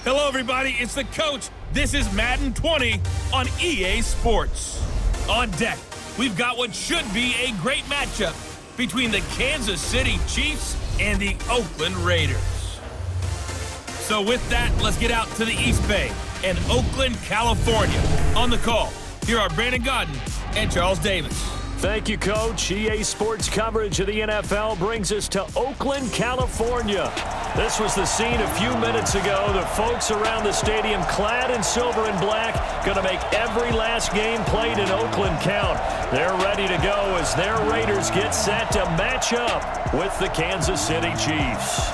Hello, everybody. It's the coach. This is Madden 20 on EA Sports. On deck, we've got what should be a great matchup between the Kansas City Chiefs and the Oakland Raiders. So with that, let's get out to the East Bay and Oakland, California. On the call, here are Brandon Godden and Charles Davis. Thank you, Coach. EA Sports coverage of the NFL brings us to Oakland, California. This was the scene a few minutes ago. The folks around the stadium clad in silver and black going to make every last game played in Oakland count. They're ready to go as their Raiders get set to match up with the Kansas City Chiefs.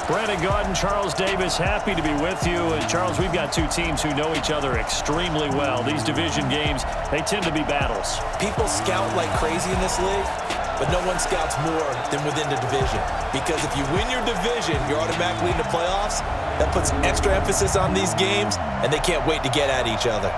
Brandon Godden, Charles Davis, happy to be with you. And Charles, we've got two teams who know each other extremely well. These division games, they tend to be battles. People scout like crazy in this league, but no one scouts more than within the division. Because if you win your division, you're automatically in the playoffs. That puts extra emphasis on these games, and they can't wait to get at each other.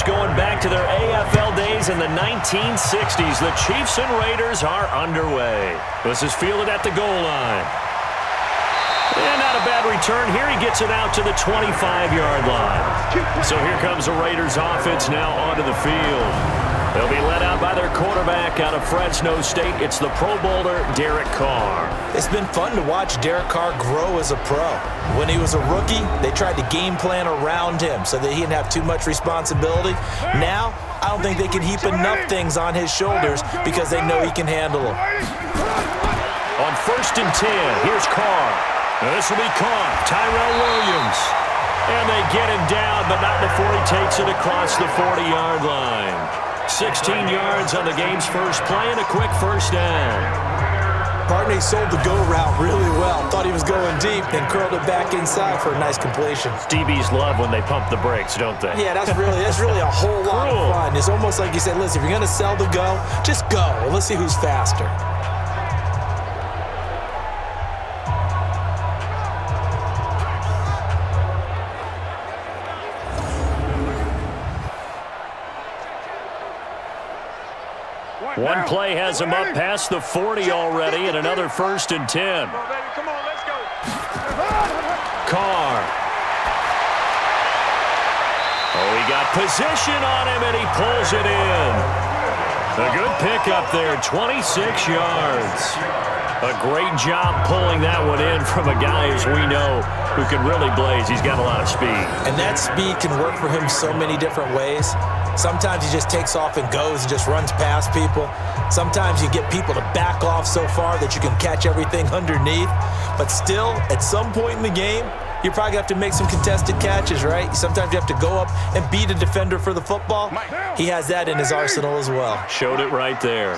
Going back to their AFL days in the 1960s, the Chiefs and Raiders are underway. This is fielded at the goal line. And not a bad return here. He gets it out to the 25-yard line. So here comes the Raiders offense now onto the field. They'll be led out by their quarterback out of Fresno State. It's the Pro Bowler, Derek Carr. It's been fun to watch Derek Carr grow as a pro. When he was a rookie, they tried to game plan around him so that he didn't have too much responsibility. Now, I don't think they can heap enough things on his shoulders because they know he can handle them. On 1st and 10, here's Carr. Now this will be caught. Tyrell Williams. And they get him down, but not before he takes it across the 40-yard line. 16 yards on the game's first play and a quick first down. Partner, he sold the go route really well. Thought he was going deep, then curled it back inside for a nice completion. DBs love when they pump the brakes, don't they? Yeah, that's really a whole lot of fun. It's almost like you said, listen, if you're going to sell the go, just go. And let's see who's faster. One play has him up past the 40 already, and another 1st and 10. Come on, let's go. Carr. Oh, he got position on him, and he pulls it in. A good pickup there, 26 yards. A great job pulling that one in from a guy, as we know, who can really blaze. He's got a lot of speed. And that speed can work for him so many different ways. Sometimes he just takes off and goes and just runs past people. Sometimes you get people to back off so far that you can catch everything underneath. But still, at some point in the game, you're probably going to have to make some contested catches, right? Sometimes you have to go up and beat a defender for the football. He has that in his arsenal as well. Showed it right there.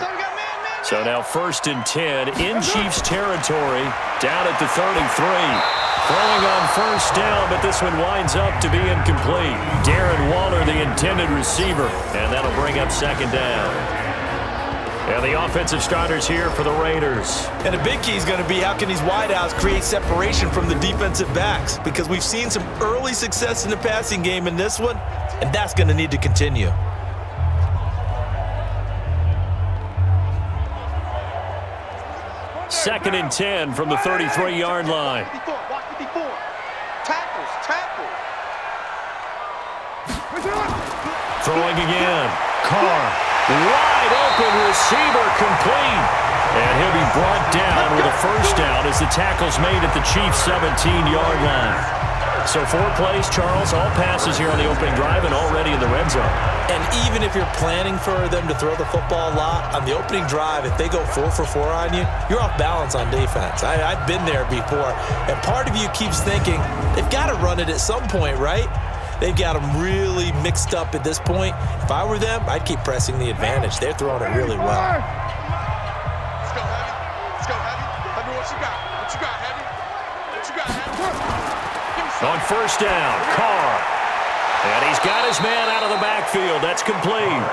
So now 1st and 10 in Chiefs territory, down at the 33. Throwing on 1st down, but this one winds up to be incomplete. Darren Waller, the intended receiver, and that'll bring up 2nd down. And the offensive starters here for the Raiders. And a big key is going to be how can these wideouts create separation from the defensive backs? Because we've seen some early success in the passing game in this one, and that's going to need to continue. Second and 10 from the 33-yard line. Throwing again. Carr. Wide open receiver complete. And he'll be brought down with a 1st down as the tackle's made at the Chiefs' 17-yard line. So 4 plays, Charles, all passes here on the opening drive and already in the red zone. And even if you're planning for them to throw the football a lot, on the opening drive, if they go 4 for 4 on you, you're off balance on defense. I've been there before. And part of you keeps thinking, they've got to run it at some point, right? They've got them really mixed up at this point. If I were them, I'd keep pressing the advantage. They're throwing it really well. Let's go, Heavy. Let's go, Heavy. Let me what you got. What you got, Heavy? What you got, Heavy? On 1st down, Carr. And he's got his man out of the backfield. That's complete.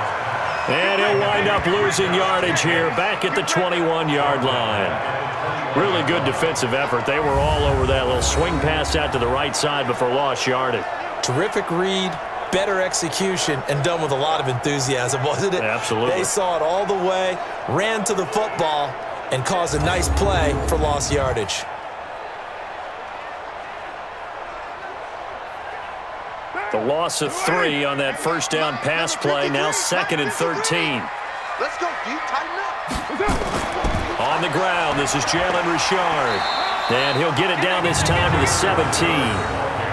And he'll wind up losing yardage here back at the 21-yard line. Really good defensive effort. They were all over that little swing pass out to the right side before lost yardage. Terrific read, better execution, and done with a lot of enthusiasm, wasn't it? Absolutely. They saw it all the way, ran to the football, and caused a nice play for lost yardage. The loss of 3 on that first down pass play, now 2nd and 13. Let's go, D. Tighten up. On the ground, this is Jalen Richard. And he'll get it down this time to the 17.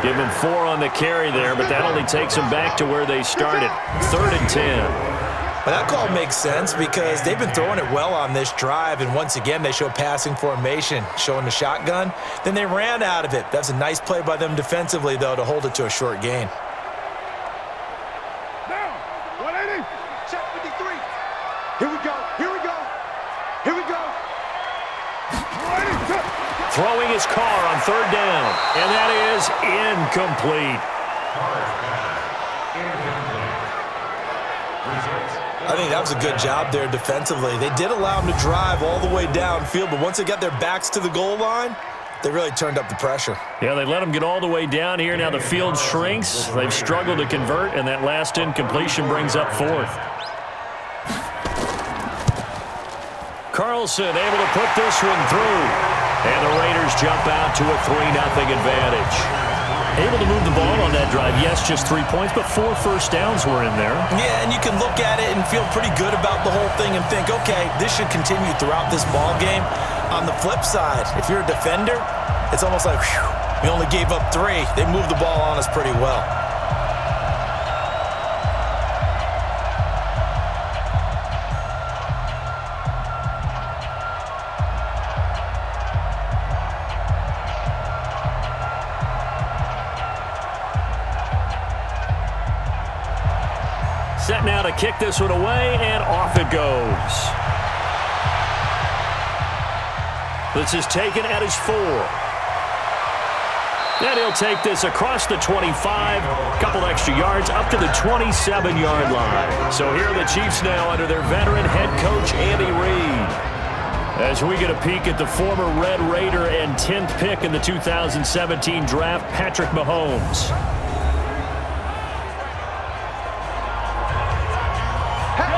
Give him 4 on the carry there, but that only takes them back to where they started. 3rd and 10. Well, that call makes sense because they've been throwing it well on this drive, and once again, they show passing formation, showing the shotgun. Then they ran out of it. That's a nice play by them defensively, though, to hold it to a short gain. Now, 180. Check 53. Here we go. Here we go. Here we go. 180. Check. Throwing his car on 3rd down, and that is incomplete. I think that was a good job there defensively. They did allow them to drive all the way downfield, but once they got their backs to the goal line, they really turned up the pressure. Yeah, they let them get all the way down here. Now the field shrinks. They've struggled to convert, and that last incompletion brings up 4th. Carlson able to put this one through. And the Raiders jump out to a 3-0 advantage. Able to move the ball on that drive. Yes, just 3 points, but 4 first downs were in there. Yeah, and you can look at it and feel pretty good about the whole thing and think, okay, this should continue throughout this ball game. On the flip side, if you're a defender, it's almost like, whew, we only gave up 3. They moved the ball on us pretty well. Set now to kick this one away, and off it goes. This is taken at his 4. And he'll take this across the 25, couple extra yards, up to the 27-yard line. So here are the Chiefs now under their veteran head coach, Andy Reid. As we get a peek at the former Red Raider and 10th pick in the 2017 draft, Patrick Mahomes.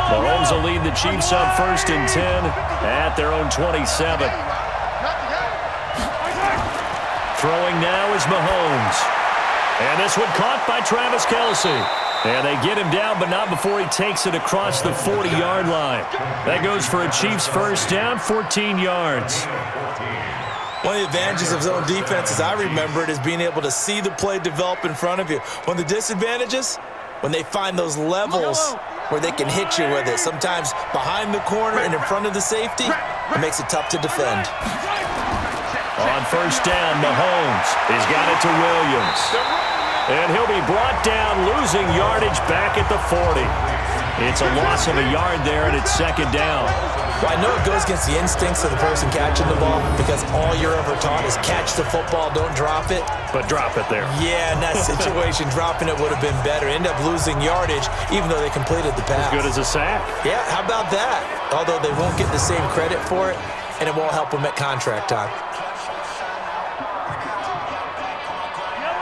Mahomes will lead the Chiefs up 1st and 10 at their own 27. Throwing now is Mahomes. And this one caught by Travis Kelce. And they get him down, but not before he takes it across the 40-yard line. That goes for a Chiefs first down, 14 yards. One of the advantages of zone defense, as I remember it, is being able to see the play develop in front of you. One of the disadvantages, when they find those levels where they can hit you with it. Sometimes behind the corner and in front of the safety, it makes it tough to defend. On first down, Mahomes. He's got it to Williams. And he'll be brought down, losing yardage back at the 40. It's a loss of a yard there, and it's 2nd down. Well, I know it goes against the instincts of the person catching the ball because all you're ever taught is catch the football, don't drop it. But drop it there. Yeah, in that situation, dropping it would have been better. End up losing yardage, even though they completed the pass. As good as a sack. Yeah, how about that? Although they won't get the same credit for it, and it won't help them at contract time.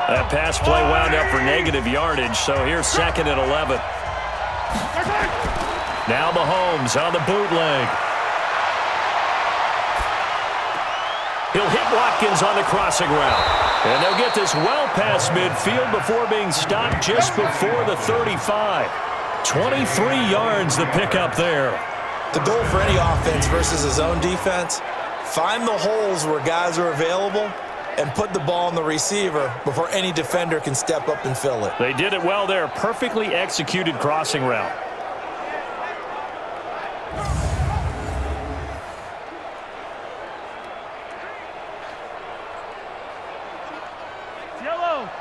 That pass play wound up for negative yardage, so here's 2nd and 11. Now Mahomes on the bootleg. He'll hit Watkins on the crossing route. And they'll get this well past midfield before being stopped just before the 35. 23 yards the pickup there. The goal for any offense versus a zone defense, find the holes where guys are available and put the ball on the receiver before any defender can step up and fill it. They did it well there. Perfectly executed crossing route.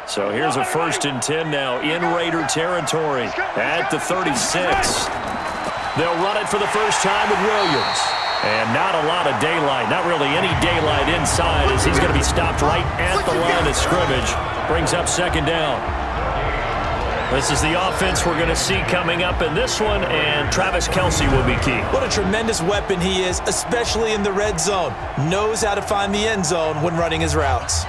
So here's a 1st and 10 now in Raider territory at the 36. They'll run it for the first time with Williams. And not a lot of daylight, not really any daylight inside as he's going to be stopped right at the line of scrimmage. Brings up 2nd down. This is the offense we're going to see coming up in this one, and Travis Kelce will be key. What a tremendous weapon he is, especially in the red zone. Knows how to find the end zone when running his routes.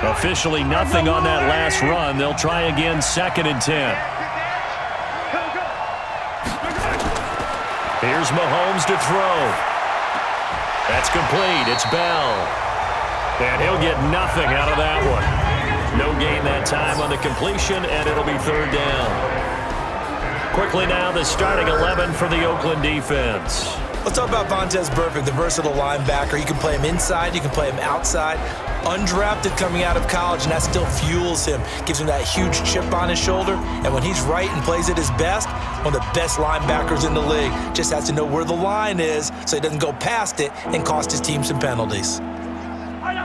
Officially nothing on that last run. They'll try again, 2nd and 10. Here's Mahomes to throw. That's complete. It's Bell. And he'll get nothing out of that one. No gain that time on the completion, and it'll be 3rd down. Quickly now, the starting 11 for the Oakland defense. Let's talk about Vontaze Burfict, the versatile linebacker. You can play him inside, you can play him outside. Undrafted coming out of college, and that still fuels him. Gives him that huge chip on his shoulder. And when he's right and plays at his best, one of the best linebackers in the league. Just has to know where the line is so he doesn't go past it and cost his team some penalties.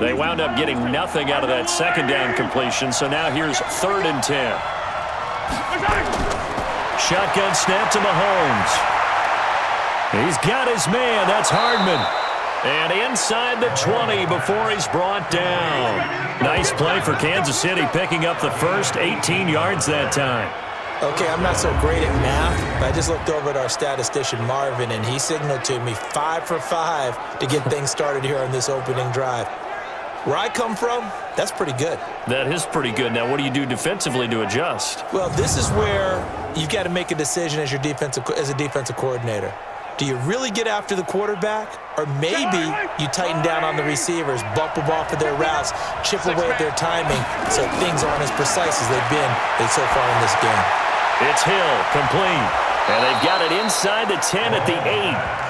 They wound up getting nothing out of that 2nd down completion, so now here's 3rd and 10. Shotgun snap to Mahomes. He's got his man. That's Hardman. And inside the 20 before he's brought down. Nice play for Kansas City, picking up the first 18 yards that time. Okay, I'm not so great at math, but I just looked over at our statistician, Marvin, and he signaled to me 5 for 5 to get things started here on this opening drive. Where I come from, that's pretty good. That is pretty good. Now, what do you do defensively to adjust? Well, this is where you've got to make a decision as a defensive coordinator. Do you really get after the quarterback? Or maybe you tighten down on the receivers, bump them off of their routes, chip away at their timing so things aren't as precise as they've been so far in this game. It's Hill, complete. And they've got it inside the 10 at the 8.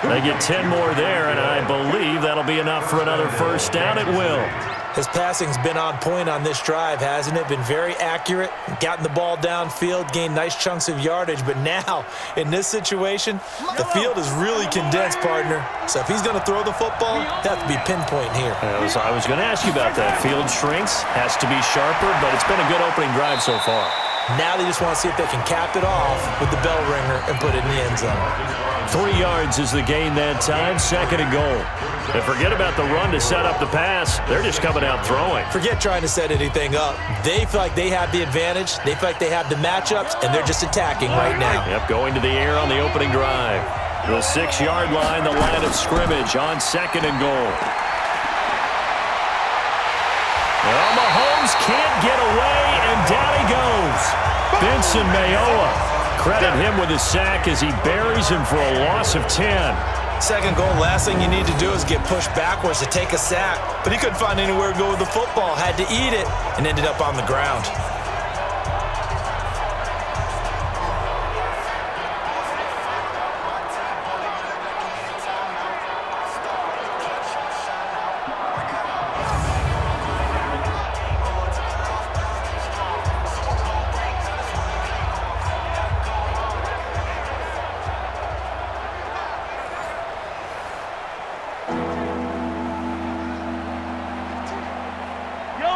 They get 10 more there, and I believe that'll be enough for another 1st down. It will. His passing's been on point on this drive, hasn't it? Been very accurate, gotten the ball downfield, gained nice chunks of yardage. But now, in this situation, the field is really condensed, partner. So if he's going to throw the football, they have to be pinpoint here. I was going to ask you about that. Field shrinks, has to be sharper, but it's been a good opening drive so far. Now they just want to see if they can cap it off with the bell ringer and put it in the end zone. 3 yards is the gain that time, 2nd and goal. And forget about the run to set up the pass. They're just coming out throwing. Forget trying to set anything up. They feel like they have the advantage. They feel like they have the matchups, and they're just attacking right now. Yep, going to the air on the opening drive. The 6-yard line, the line of scrimmage on 2nd and goal. Well, Mahomes can't get away, and down he goes. Benson Mayowa. Credit him with his sack as he buries him for a loss of 10. 2nd goal, last thing you need to do is get pushed backwards to take a sack. But he couldn't find anywhere to go with the football, had to eat it, and ended up on the ground.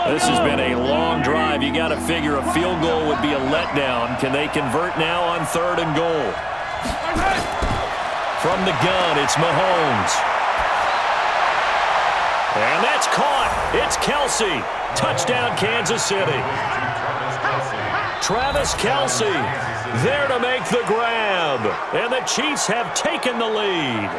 This has been a long drive. You got to figure a field goal would be a letdown. Can they convert now on 3rd and goal? From the gun, it's Mahomes. And that's caught. It's Kelce. Touchdown, Kansas City. Travis Kelce there to make the grab. And the Chiefs have taken the lead.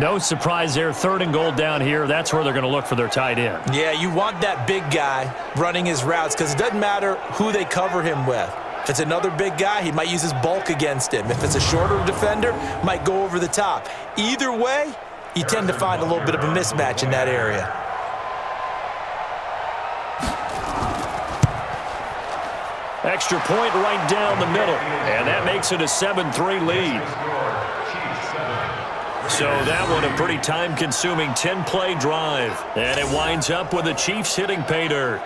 No surprise there. 3rd and goal down here. That's where they're going to look for their tight end. Yeah, you want that big guy running his routes because it doesn't matter who they cover him with. If it's another big guy, he might use his bulk against him. If it's a shorter defender, might go over the top. Either way, you tend to find a little bit of a mismatch in that area. Extra point right down the middle. And that makes it a 7-3 lead. So that one a pretty time-consuming 10-play drive. And it winds up with the Chiefs hitting pay dirt.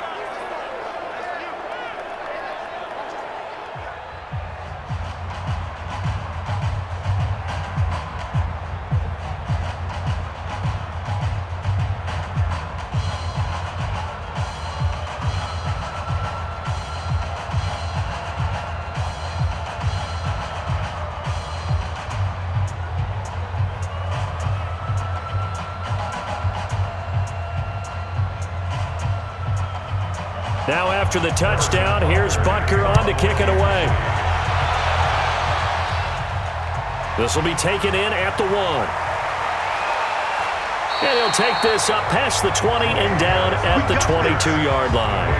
Now after the touchdown, here's Butker on to kick it away. This will be taken in at the 1. And he'll take this up past the 20 and down at the 22-yard line.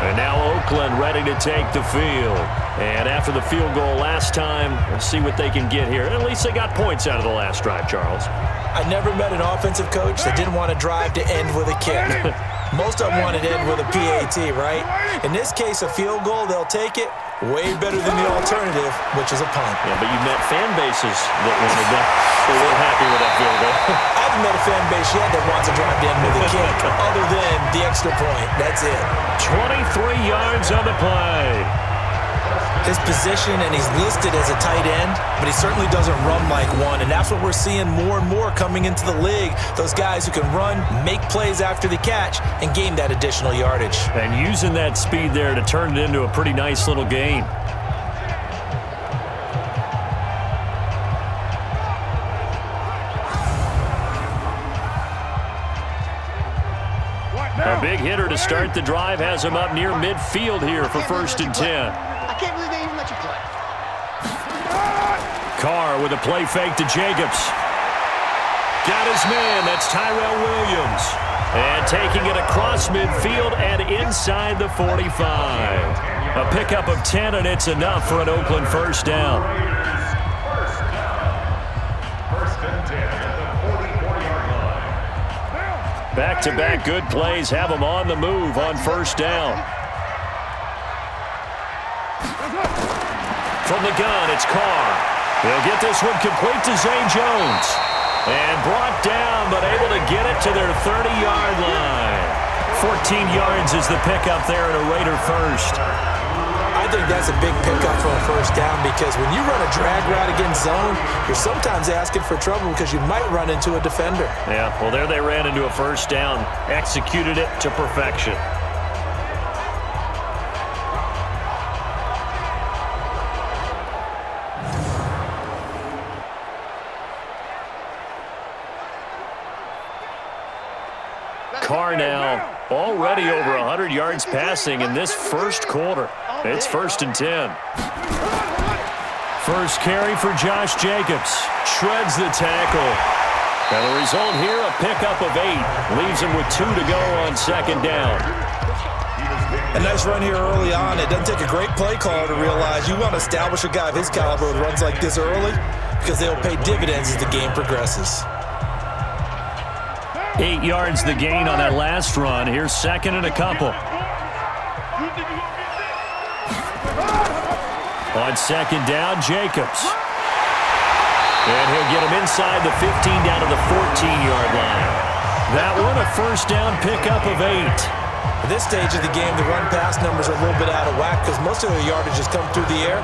And now Oakland ready to take the field. And after the field goal last time, we'll see what they can get here. At least they got points out of the last drive, Charles. I never met an offensive coach that didn't want to drive to end with a kick. Most of them wanted to end with a PAT, right? In this case, a field goal, they'll take it. Way better than the alternative, which is a punt. Yeah, but you've met fan bases that wanted that. They weren't happy with that field goal. I haven't met a fan base yet that wants to drive to end with a kick, other than the extra point. That's it. 23 yards on the play. His position, and he's listed as a tight end, but he certainly doesn't run like one, and that's what we're seeing more and more coming into the league. Those guys who can run, make plays after the catch, and gain that additional yardage. And using that speed there to turn it into a pretty nice little gain. A big hitter to start the drive has him up near midfield here for 1st and 10. I can't believe they even let you play. Carr with a play fake to Jacobs. Got his man. That's Tyrell Williams. And taking it across midfield and inside the 45. A pickup of 10, and it's enough for an Oakland first down. Back-to-back good plays have them on the move on 1st down. From the gun, it's Carr. He'll get this one complete to Zay Jones. And brought down, but able to get it to their 30-yard line. 14 yards is the pickup there at a Raider first. I think that's a big pickup for a 1st down, because when you run a drag route against zone, you're sometimes asking for trouble because you might run into a defender. Yeah, well, there they ran into a 1st down. Executed it to perfection. Carr now already over 100 yards passing in this 1st quarter. It's 1st and 10. First carry for Josh Jacobs. Shreds the tackle. And the result here, a pickup of 8. Leaves him with 2 to go on 2nd down. A nice run here early on. It doesn't take a great play caller to realize you want to establish a guy of his caliber with runs like this early, because they'll pay dividends as the game progresses. 8 yards the gain on that last run. Here's 2nd and a couple. On 2nd down, Jacobs. And he'll get him inside the 15 down to the 14-yard line. That one a 1st down pickup of 8. At this stage of the game, the run-pass numbers are a little bit out of whack because most of their yardage has come through the air.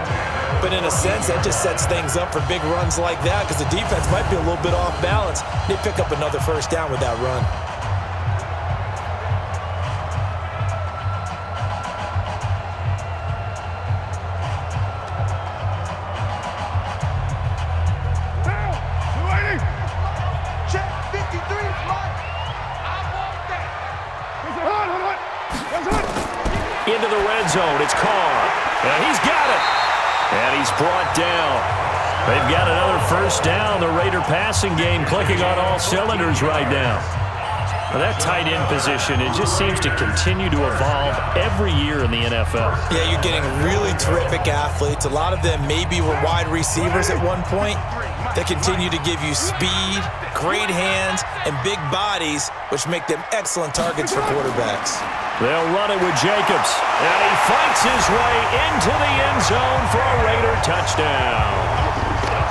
But in a sense, that just sets things up for big runs like that because the defense might be a little bit off balance. They pick up another 1st down with that run. Into the red zone, it's Carr. And he's got it. And he's brought down. They've got another 1st down. The Raider passing game clicking on all cylinders right now. Well, that tight end position, it just seems to continue to evolve every year in the NFL. Yeah, you're getting really terrific athletes. A lot of them maybe were wide receivers at one point. They continue to give you speed, great hands, and big bodies, which make them excellent targets for quarterbacks. They'll run it with Jacobs, and he fights his way into the end zone for a Raider touchdown.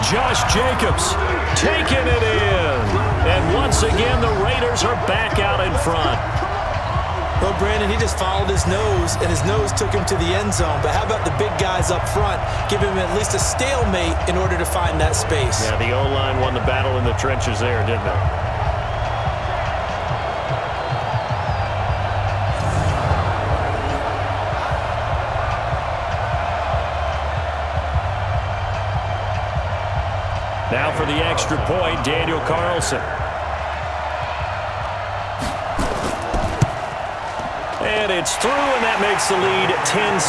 Josh Jacobs taking it in. And once again, the Raiders are back out in front. Well, Brandon, he just followed his nose, and his nose took him to the end zone. But how about the big guys up front? Give him at least a stalemate in order to find that space. Yeah, the O-line won the battle in the trenches there, didn't it? Now for the extra point, Daniel Carlson. And it's through, and that makes the lead 10-7.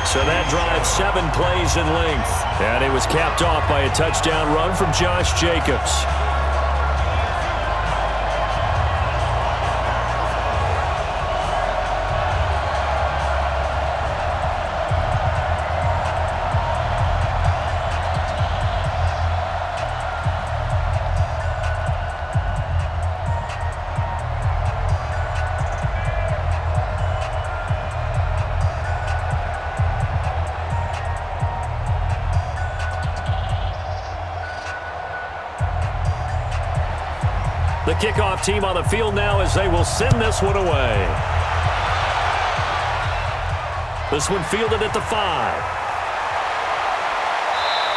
So that drive 7 plays in length. And it was capped off by a touchdown run from Josh Jacobs. The kickoff team on the field now as they will send this one away. This one fielded at the 5.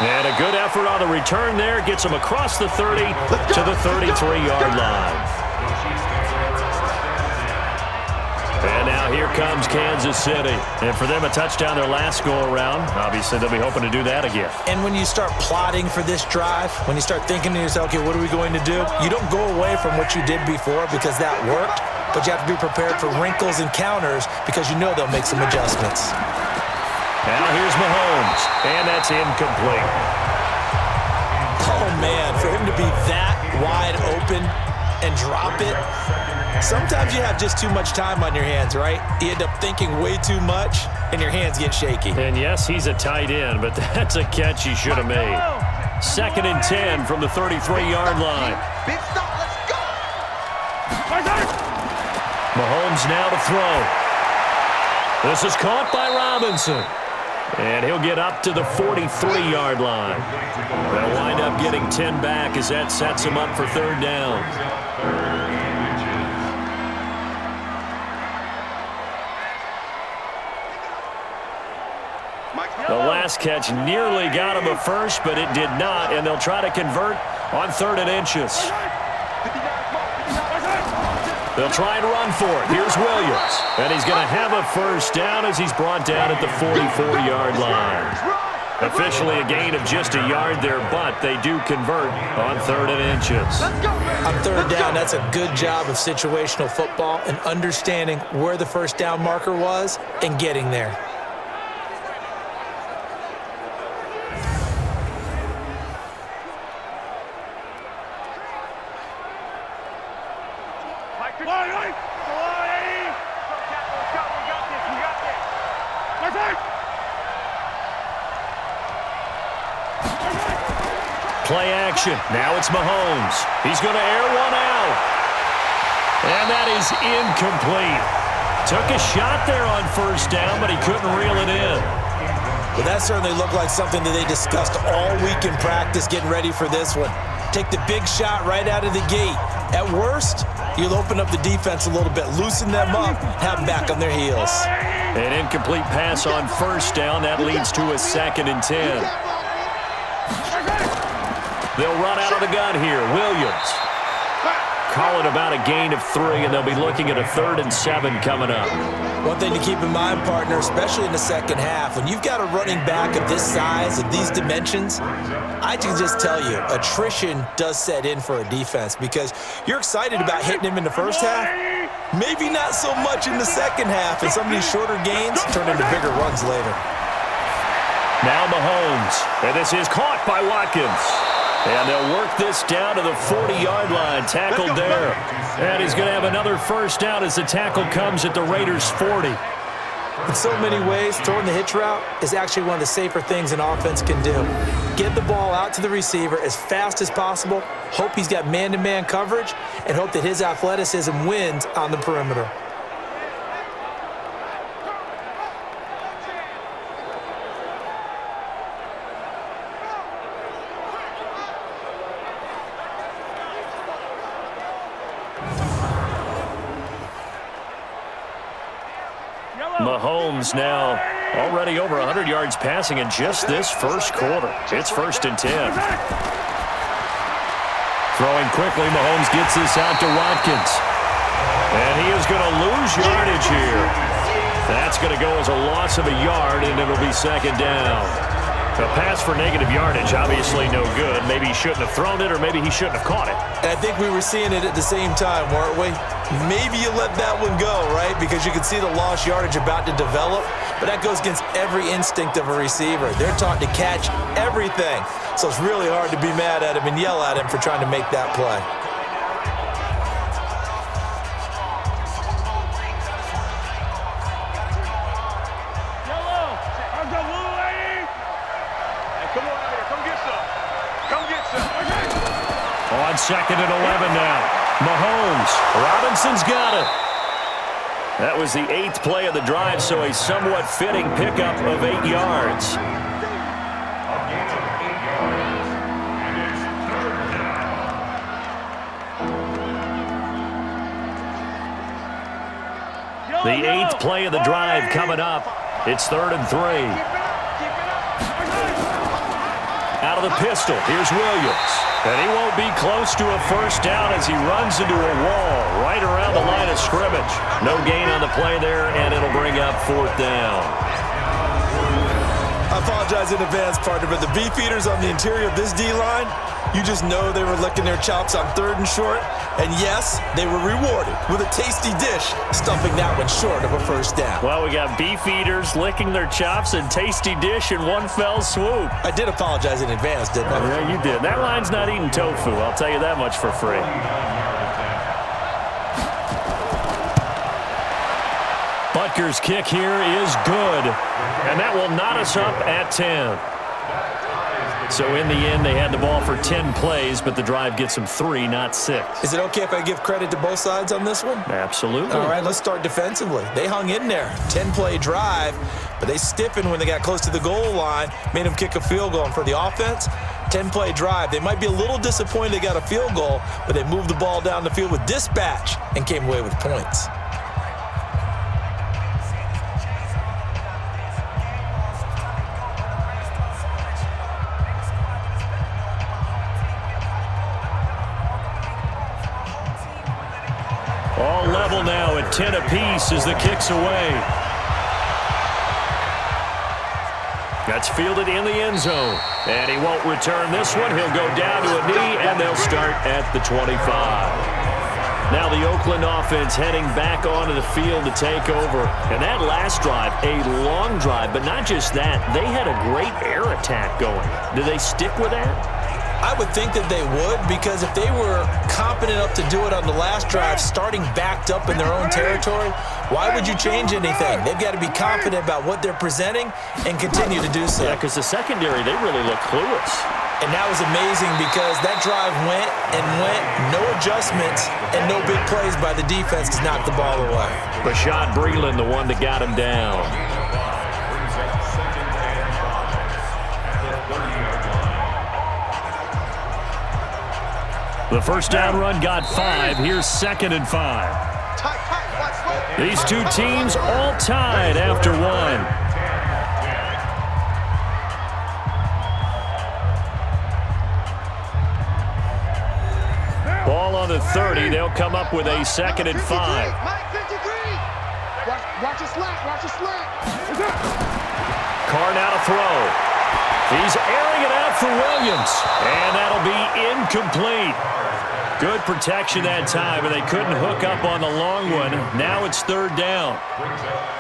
And a good effort on the return there. Gets him across the 30 to the 33-yard line. And now here comes Kansas City. And for them, a touchdown their last go-around. Obviously, they'll be hoping to do that again. And when you start plotting for this drive, when you start thinking to yourself, okay, what are we going to do? You don't go away from what you did before because that worked, but you have to be prepared for wrinkles and counters because you know they'll make some adjustments. Now here's Mahomes, and that's incomplete. Oh, man, for him to be that wide open and drop it, sometimes you have just too much time on your hands, right? You end up thinking way too much, and your hands get shaky. And yes, he's a tight end, but that's a catch he should have made. 2nd and 10 from the 33-yard line. Big stop, let's go! Mahomes now to throw. This is caught by Robinson. And he'll get up to the 43-yard line. They'll wind up getting 10 back as that sets him up for 3rd down. The last catch nearly got him a first, but it did not, and they'll try to convert on 3rd and inches. They'll try and run for it. Here's Williams, and he's going to have a first down as he's brought down at the 44-yard line. Officially a gain of just a yard there, but they do convert on 3rd and inches. On 3rd down, that's a good job of situational football and understanding where the first down marker was and getting there. Play action. Now it's Mahomes. He's going to air one out. And that is incomplete. Took a shot there on 1st down, but he couldn't reel it in. Well, that certainly looked like something that they discussed all week in practice, getting ready for this one. Take the big shot right out of the gate. At worst, you'll open up the defense a little bit, loosen them up, have them back on their heels. An incomplete pass on 1st down. That leads to a 2nd and 10. They'll run out of the gun here. Williams. Call it about a gain of 3, and they'll be looking at a 3rd and 7 coming up. One thing to keep in mind, partner, especially in the second half, when you've got a running back of this size, of these dimensions, I can just tell you, attrition does set in for a defense because you're excited about hitting him in the first half, maybe not so much in the second half, and some of these shorter gains turn into bigger runs later. Now Mahomes, and this is caught by Watkins. And they'll work this down to the 40-yard line, tackled there. And he's going to have another first down as the tackle comes at the Raiders' 40. In so many ways, throwing the hitch route is actually one of the safer things an offense can do. Get the ball out to the receiver as fast as possible, hope he's got man-to-man coverage, and hope that his athleticism wins on the perimeter. Mahomes now already over 100 yards passing in just this first quarter. It's 1st and 10. Throwing quickly, Mahomes gets this out to Watkins. And he is going to lose yardage here. That's going to go as a loss of a yard, and it'll be 2nd down. A pass for negative yardage, obviously no good. Maybe he shouldn't have thrown it, or maybe he shouldn't have caught it. And I think we were seeing it at the same time, weren't we? Maybe you let that one go, right? Because you can see the lost yardage about to develop, but that goes against every instinct of a receiver. They're taught to catch everything. So it's really hard to be mad at him and yell at him for trying to make that play. On 2nd and 11 now. Mahomes. Robinson's got it. That was the 8th play of the drive, so a somewhat fitting pickup of 8 yards. The 8th play of the drive coming up. It's 3rd and 3. Out of the pistol, here's Williams. And he won't be close to a first down as he runs into a wall right around the line of scrimmage. No gain on the play there, and it'll bring up 4th down. I apologize in advance, partner, but the beefeaters on the interior of this D-line, you just know they were licking their chops on 3rd and short. And yes, they were rewarded with a tasty dish, stuffing that one short of a first down. Well, we got beefeaters licking their chops and tasty dish in one fell swoop. I did apologize in advance, didn't I? Yeah, you did. That line's not eating tofu, I'll tell you that much for free. Butker's kick here is good, and that will knot us up at 10. So in the end, they had the ball for 10 plays, but the drive gets them 3, not 6. Is it okay if I give credit to both sides on this one? Absolutely. All right, let's start defensively. They hung in there. 10-play drive, but they stiffened when they got close to the goal line, made them kick a field goal. And for the offense, 10-play drive. They might be a little disappointed they got a field goal, but they moved the ball down the field with dispatch and came away with points. All level now at 10 apiece as the kick's away. That's fielded in the end zone. And he won't return this one. He'll go down to a knee, and they'll start at the 25. Now the Oakland offense heading back onto the field to take over. And that last drive, a long drive, but not just that. They had a great air attack going. Do they stick with that? I would think that they would, because if they were confident enough to do it on the last drive, starting backed up in their own territory, why would you change anything? They've got to be confident about what they're presenting and continue to do so. Yeah, because the secondary, they really look clueless. And that was amazing because that drive went and went, no adjustments, and no big plays by the defense to knock the ball away. Bashaud Breeland, the one that got him down. The first down run got 5. Here's 2nd and 5. These two teams all tied after 1. Ball on the 30. They'll come up with a 2nd and 5. Watch a slant. Watch a slant. Carr now to throw. He's airing it out for Williams. And that'll be incomplete. Good protection that time, and they couldn't hook up on the long one. Now it's 3rd down.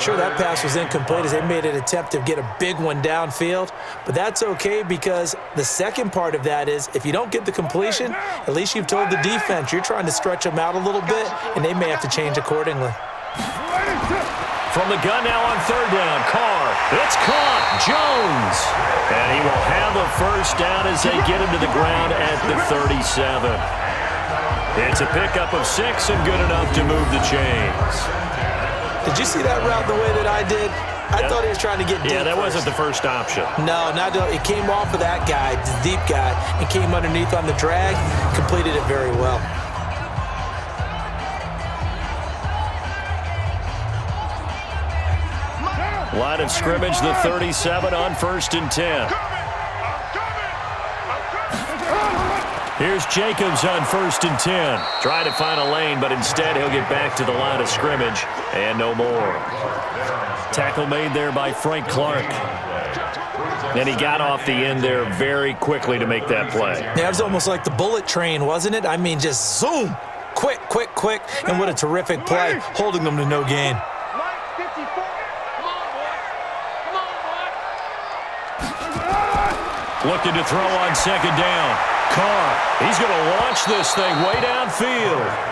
Sure, that pass was incomplete as they made an attempt to get a big one downfield, but that's okay because the second part of that is if you don't get the completion, at least you've told the defense you're trying to stretch them out a little bit, and they may have to change accordingly. From the gun now on 3rd down, Carr. It's caught. Jones. And he will have a first down as they get him to the ground at the 37. It's a pickup of 6 and good enough to move the chains. Did you see that route the way that I did? I thought he was trying to get deep. Yeah, that first. wasn't the first option. No, it came off of that guy, the deep guy, and came underneath on the drag, completed it very well. Line of scrimmage, the 37 on 1st and 10. Here's Jacobs on 1st and 10. Trying to find a lane, but instead he'll get back to the line of scrimmage and no more. Tackle made there by Frank Clark. And he got off the end there very quickly to make that play. Yeah, it was almost like the bullet train, wasn't it? I mean, just zoom. Quick, quick, quick. And what a terrific play, holding them to no gain. Looking to throw on second down. Carr, he's going to launch this thing way downfield.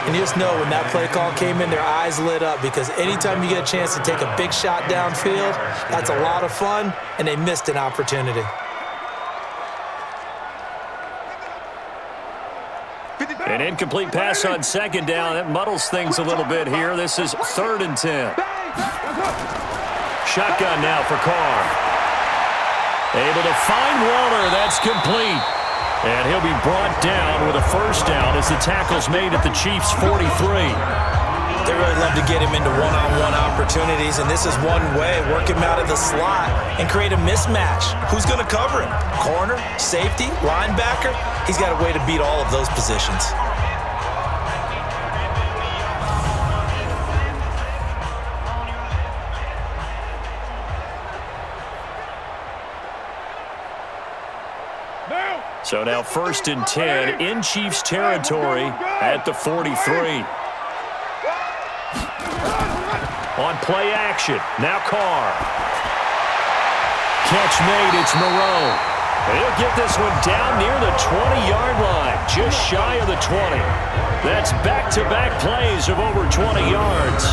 And you just know when that play call came in, their eyes lit up, because anytime you get a chance to take a big shot downfield, that's a lot of fun, and they missed an opportunity. An incomplete pass on second down. That muddles things a little bit here. This is 3rd and 10. Shotgun now for Carr. Able to find Waller. That's complete. And he'll be brought down with a first down as the tackle's made at the Chiefs' 43. They really love to get him into one-on-one opportunities, and this is one way. Work him out of the slot and create a mismatch. Who's going to cover him? Corner, safety, linebacker? He's got a way to beat all of those positions. So now 1st and 10 in Chiefs territory at the 43. On play action, now Carr. Catch made, it's Moreau. He'll get this one down near the 20-yard line, just shy of the 20. That's back-to-back plays of over 20 yards.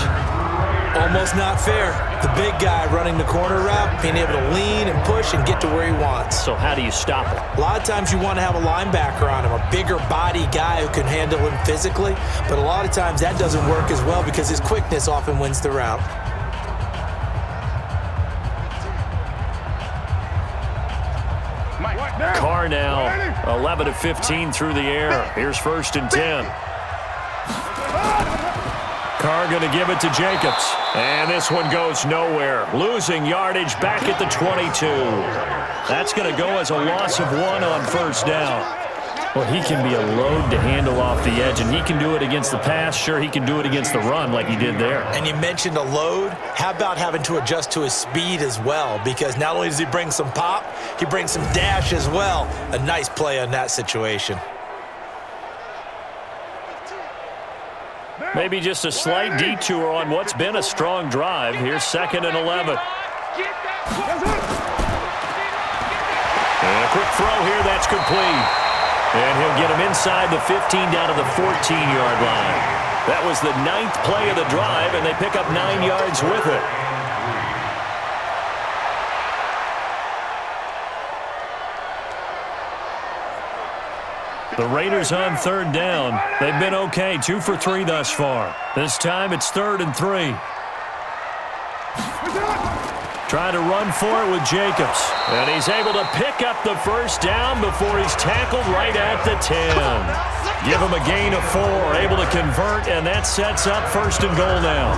Almost not fair. The big guy running the corner route, being able to lean and push and get to where he wants. So how do you stop him? A lot of times you want to have a linebacker on him, a bigger body guy who can handle him physically, but a lot of times that doesn't work as well because his quickness often wins the route. Carr now 11 of 15 through the air. Here's 1st and 10. Carr going to give it to Jacobs. And this one goes nowhere. Losing yardage back at the 22. That's going to go as a loss of 1 on first down. Well, he can be a load to handle off the edge, and he can do it against the pass. Sure, he can do it against the run like he did there. And you mentioned a load. How about having to adjust to his speed as well? Because not only does he bring some pop, he brings some dash as well. A nice play on that situation. Maybe just a slight detour on what's been a strong drive. Here's 2nd and 11. And a quick throw here, that's complete. And he'll get him inside the 15 down to the 14-yard line. That was the 9th play of the drive, and they pick up 9 yards with it. The Raiders on 3rd down. They've been okay, 2 for 3 thus far. This time it's 3rd and 3. Trying to run for it with Jacobs. And he's able to pick up the first down before he's tackled right at the 10. Give him a gain of 4, able to convert, and that sets up 1st and goal now.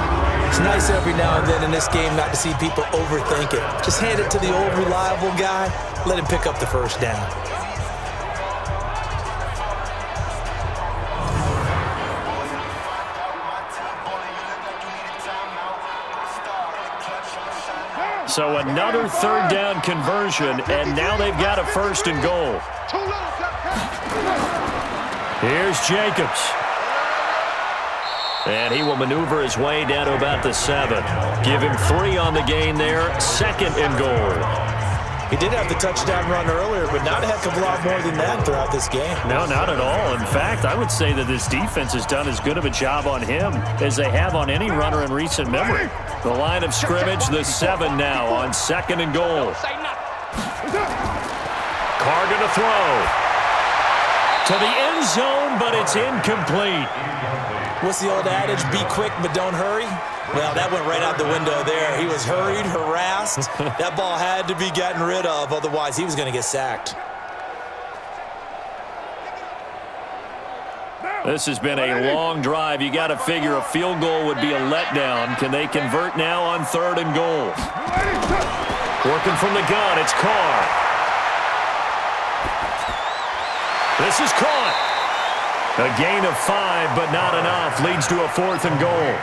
It's nice every now and then in this game not to see people overthink it. Just hand it to the old reliable guy. Let him pick up the first down. So another 3rd down conversion, and now they've got a 1st and goal. Here's Jacobs. And he will maneuver his way down to about the 7. Give him 3 on the gain there, 2nd and goal. He did have the touchdown run earlier, but not a heck of a lot more than that throughout this game. No, not at all. In fact, I would say that this defense has done as good of a job on him as they have on any runner in recent memory. The line of scrimmage, the 7 now on 2nd and goal. Carr going to throw. To the end zone, but it's incomplete. What's the old adage? Be quick, but don't hurry. Well, that went right out the window there. He was hurried, harassed. That ball had to be gotten rid of, otherwise he was going to get sacked. This has been a long drive. You got to figure a field goal would be a letdown. Can they convert now on 3rd and goal? Working from the gun, it's Carr. This is caught. A gain of 5, but not enough. Leads to a 4th and goal.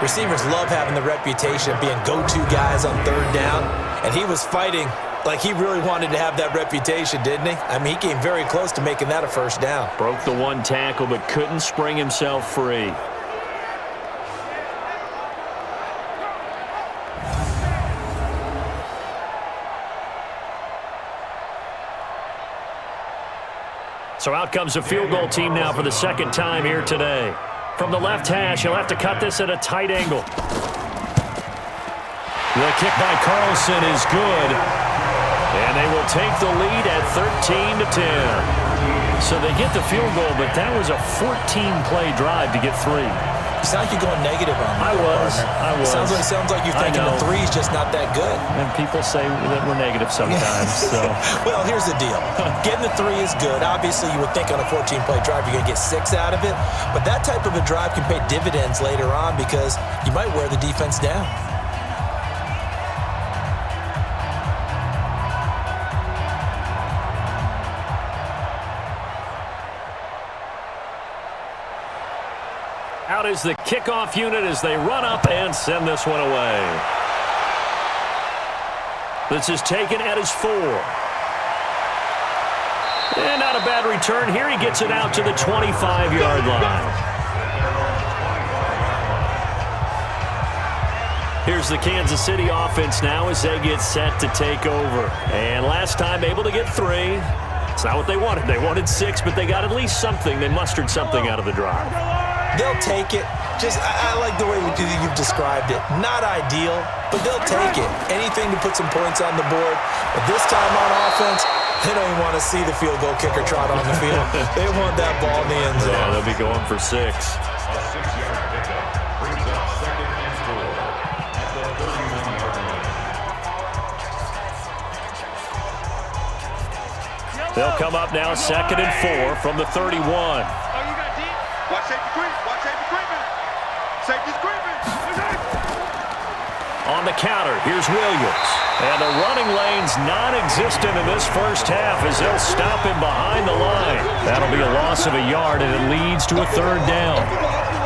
Receivers love having the reputation of being go-to guys on third down, and he was fighting like he really wanted to have that reputation, didn't he? I mean, he came very close to making that a first down. Broke the one tackle, but couldn't spring himself free. So out comes a field goal team now for the second time here today. From the left hash, he'll have to cut this at a tight angle. The kick by Carlson is good. And they will take the lead at 13-10. So they get the field goal, but that was a 14-play drive to get 3. You sound like you're going negative on me. I was. Sounds like you're thinking the 3's just not that good. And people say that we're negative sometimes. So. Well, here's the deal. Getting the 3 is good. Obviously, you would think on a 14-play drive you're going to get 6 out of it. But that type of a drive can pay dividends later on because you might wear the defense down. Out is the kickoff unit as they run up and send this one away. This is taken at his 4. And not a bad return here. He gets it out to the 25-yard line. Here's the Kansas City offense now as they get set to take over. And last time able to get 3. It's not what they wanted. They wanted 6, but they got at least something. They mustered something out of the drive. They'll take it. I like the way you've described it. Not ideal, but they'll take it. Anything to put some points on the board. But this time on offense, they don't even want to see the field goal kicker trot on the field. They want that ball in the end zone. Yeah, they'll be going for 6. They'll come up now 2nd and 4 from the 31. Watch safety creep. Watch safety creeping. Safety's creeping. On the counter, here's Williams. And the running lane's non-existent in this first half as they'll stop him behind the line. That'll be a loss of a yard, and it leads to a 3rd down.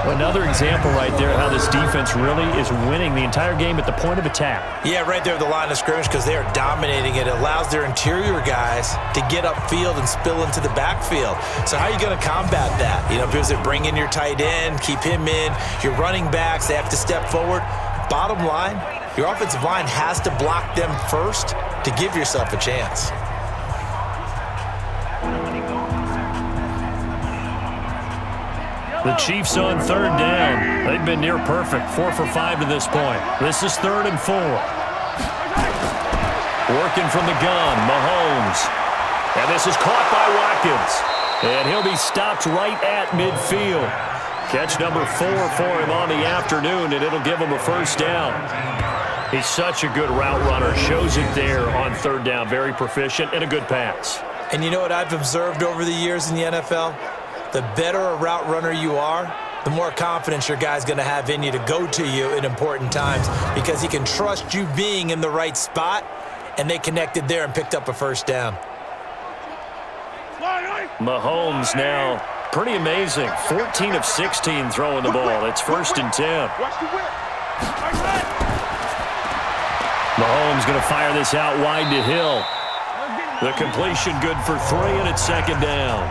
Another example right there of how this defense really is winning the entire game at the point of attack. Yeah, right there at the line of scrimmage because they are dominating it. It allows their interior guys to get upfield and spill into the backfield. So how are you going to combat that? You know, because they bring in your tight end, keep him in. Your running backs, they have to step forward. Bottom line, your offensive line has to block them first to give yourself a chance. The Chiefs on 3rd down. They've been near perfect, 4 for 5 to this point. This is 3rd and 4. Working from the gun, Mahomes. And this is caught by Watkins. And he'll be stopped right at midfield. Catch number 4 for him on the afternoon, and it'll give him a first down. He's such a good route runner. Shows it there on 3rd down. Very proficient and a good pass. And you know what I've observed over the years in the NFL? The better a route runner you are, the more confidence your guy's going to have in you to go to you in important times because he can trust you being in the right spot, and they connected there and picked up a first down. Mahomes now pretty amazing. 14 of 16 throwing the ball. It's 1st and 10. Mahomes going to fire this out wide to Hill. The completion good for 3, and it's 2nd down.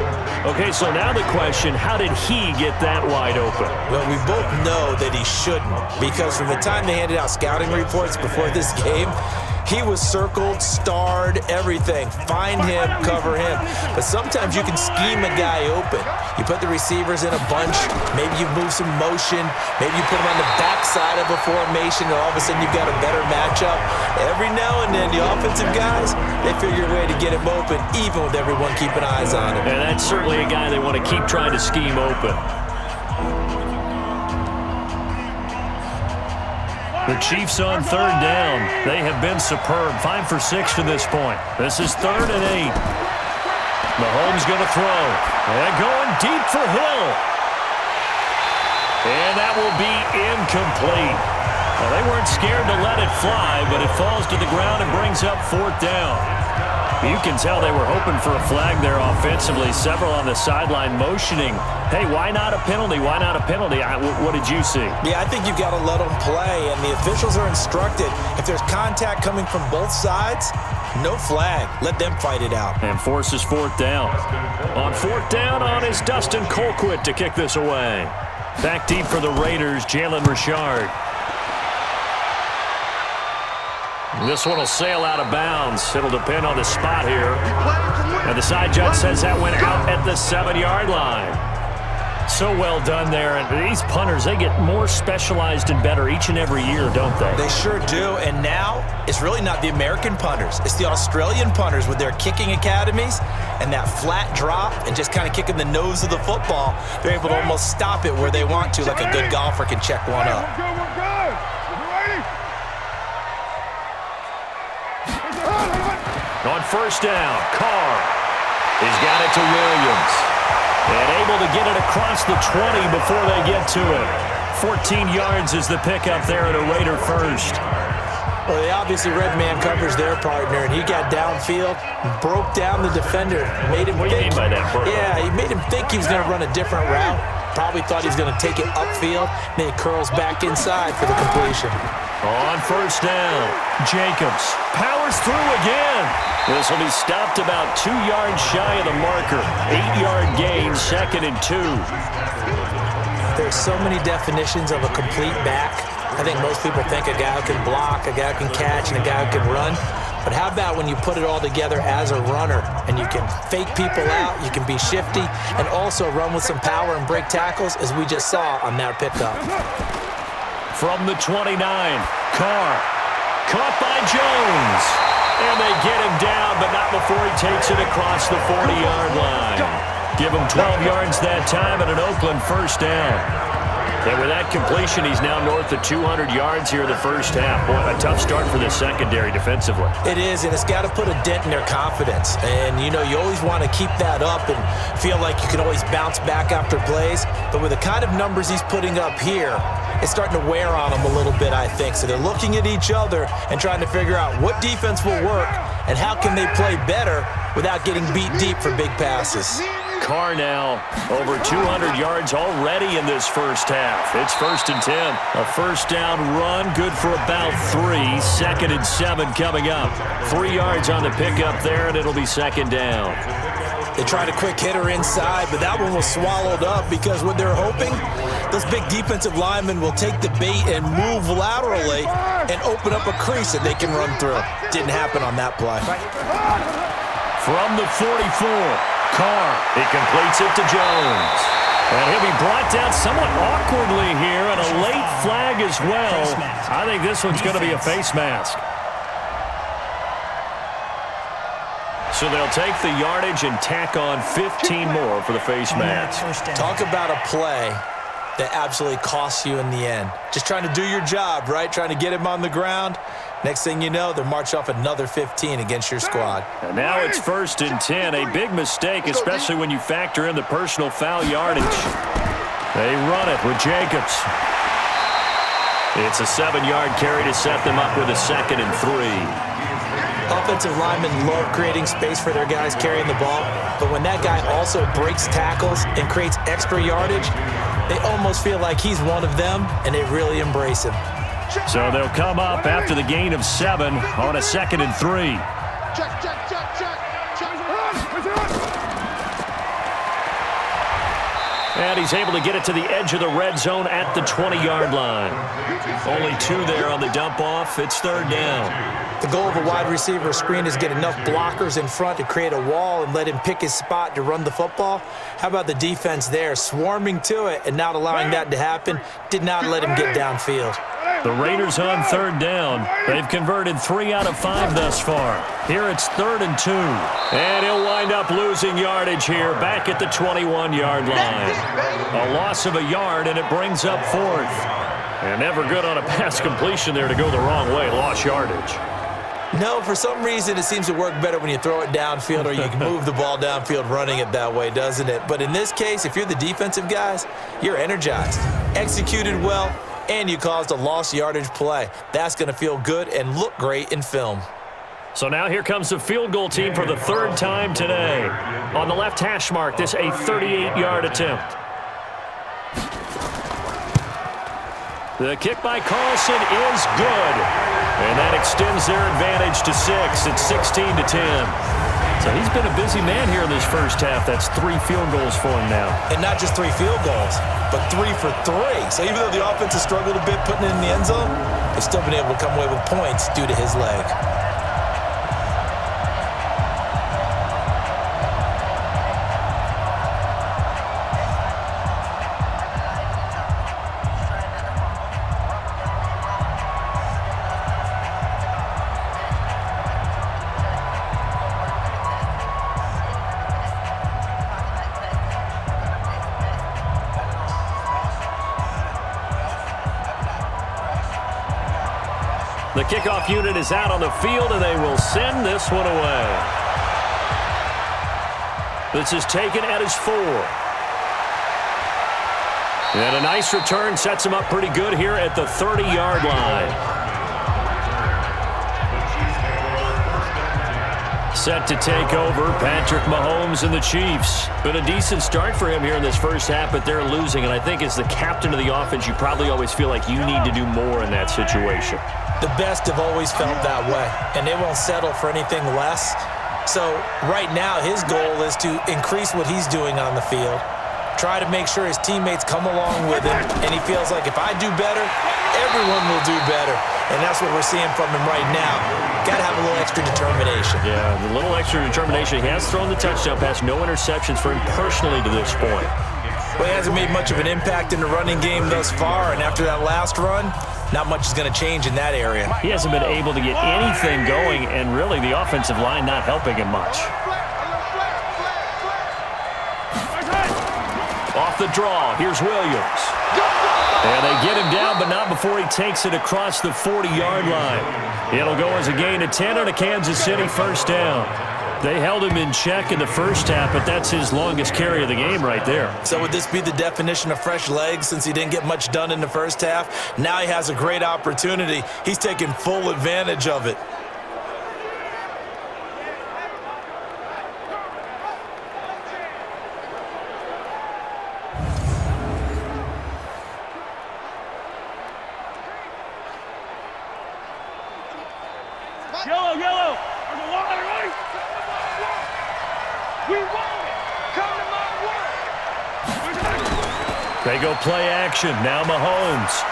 Okay, so now the question, how did he get that wide open? Well, we both know that he shouldn't because from the time they handed out scouting reports before this game, he was circled, starred, everything. Find him, cover him. But sometimes you can scheme a guy open. You put the receivers in a bunch. Maybe you move some motion. Maybe you put them on the backside of a formation, and all of a sudden you've got a better matchup. Every now and then, the offensive guys, they figure a way to get him open, even with everyone keeping eyes on him. And that's certainly a guy they want to keep trying to scheme open. The Chiefs on 3rd down. They have been superb. 5 for 6 to this point. This is 3rd and 8. Mahomes going to throw. And going deep for Hill. And that will be incomplete. Well, they weren't scared to let it fly, but it falls to the ground and brings up 4th down. You can tell they were hoping for a flag there offensively. Several on the sideline motioning, hey, why not a penalty? Why not a penalty? What did you see? Yeah, I think you've got to let them play, and the officials are instructed, if there's contact coming from both sides, no flag. Let them fight it out. And forces fourth down. On fourth down is Dustin Colquitt to kick this away. Back deep for the Raiders, Jalen Richard. This one will sail out of bounds. It'll depend on the spot here. And the side judge says that went out at the 7-yard line. So well done there. And these punters, they get more specialized and better each and every year, don't they? They sure do. And now it's really not the American punters. It's the Australian punters with their kicking academies and that flat drop and just kind of kicking the nose of the football. They're able to almost stop it where they want to, like a good golfer can check one up. On first down, Carr. He's got it to Williams. And able to get it across the 20 before they get to it. 14 yards is the pickup there at a Raider first. Well, they obviously red man covers their partner, and he got downfield, broke down the defender, made him think. What do you mean by that, bro? Yeah, he made him think he was going to run a different route. Probably thought he was going to take it upfield, then he curls back inside for the completion. On first down, Jacobs powers through again. This will be stopped about 2 yards shy of the marker. 8-yard gain, 2nd and 2. There's so many definitions of a complete back. I think most people think a guy who can block, a guy who can catch, and a guy who can run. But how about when you put it all together as a runner and you can fake people out, you can be shifty, and also run with some power and break tackles, as we just saw on that pickup. From the 29, Carr caught by Jones. And they get him down, but not before he takes it across the 40-yard line. Give him 12 yards that time and an Oakland first down. And with that completion, he's now north of 200 yards here in the first half. Boy, a tough start for the secondary defensively. It is, and it's got to put a dent in their confidence. And, you know, you always want to keep that up and feel like you can always bounce back after plays. But with the kind of numbers he's putting up here, it's starting to wear on them a little bit, I think. So they're looking at each other and trying to figure out what defense will work and how can they play better without getting beat deep for big passes. Carr now over 200 yards already in this first half. It's 1st and 10. A first down run, good for about 3. 2nd and 7 coming up. 3 yards on the pickup there, and it'll be 2nd down. They tried a quick hitter inside, but that one was swallowed up because what they're hoping, those big defensive linemen will take the bait and move laterally and open up a crease that they can run through. Didn't happen on that play. From the 44, Carr, he completes it to Jones. And he'll be brought down somewhat awkwardly here, and a late flag as well. I think this one's going to be a face mask. So they'll take the yardage and tack on 15 more for the face mask. Talk about a play that absolutely costs you in the end. Just trying to do your job, right? Trying to get him on the ground. Next thing you know, they'll march off another 15 against your squad. And now it's 1st and 10. A big mistake, especially when you factor in the personal foul yardage. They run it with Jacobs. It's a 7-yard carry to set them up with a 2nd and 3. Offensive linemen love creating space for their guys carrying the ball, but when that guy also breaks tackles and creates extra yardage, they almost feel like he's one of them, and they really embrace him. So they'll come up after the gain of 7 on a 2nd and 3. And he's able to get it to the edge of the red zone at the 20-yard line. Only 2 there on the dump off. It's 3rd down. The goal of a wide receiver screen is get enough blockers in front to create a wall and let him pick his spot to run the football. How about the defense there, swarming to it and not allowing that to happen? Did not let him get downfield. The Raiders on 3rd down. They've converted 3 out of 5 thus far. Here it's 3rd and 2. And he'll wind up losing yardage here back at the 21-yard line. A loss of a yard, and it brings up 4th. And never good on a pass completion there to go the wrong way. Lost yardage. No, for some reason it seems to work better when you throw it downfield or you can move the ball downfield running it that way, doesn't it? But in this case, if you're the defensive guys, you're energized, executed well, and you caused a lost yardage play. That's going to feel good and look great in film. So now here comes the field goal team for the third time today. On the left hash mark, this a 38-yard attempt. The kick by Carlson is good. And that extends their advantage to 6. It's 16-10. So he's been a busy man here in this first half. That's 3 field goals for him now. And not just 3 field goals, but 3 for 3. So even though the offense has struggled a bit putting it in the end zone, they've still been able to come away with points due to his leg. The kickoff unit is out on the field, and they will send this one away. This is taken at his 4. And a nice return sets him up pretty good here at the 30-yard line. Set to take over, Patrick Mahomes and the Chiefs. Been a decent start for him here in this first half, but they're losing. And I think as the captain of the offense, you probably always feel like you need to do more in that situation. The best have always felt that way, and they won't settle for anything less. So right now, his goal is to increase what he's doing on the field, try to make sure his teammates come along with him, and he feels like if I do better, everyone will do better. And that's what we're seeing from him right now. Got to have a little extra determination. Yeah, the little extra determination. He has thrown the touchdown pass, no interceptions for him personally to this point. Well, he hasn't made much of an impact in the running game thus far, and after that last run, not much is going to change in that area. He hasn't been able to get anything going, and really the offensive line not helping him much. Off the draw, here's Williams. And they get him down, but not before he takes it across the 40-yard line. It'll go as a gain of 10 and a Kansas City first down. They held him in check in the first half, but that's his longest carry of the game right there. So would this be the definition of fresh legs since he didn't get much done in the first half? Now he has a great opportunity. He's taking full advantage of it. Yellow. We want it. Come to my work. They go play action. Now Mahomes.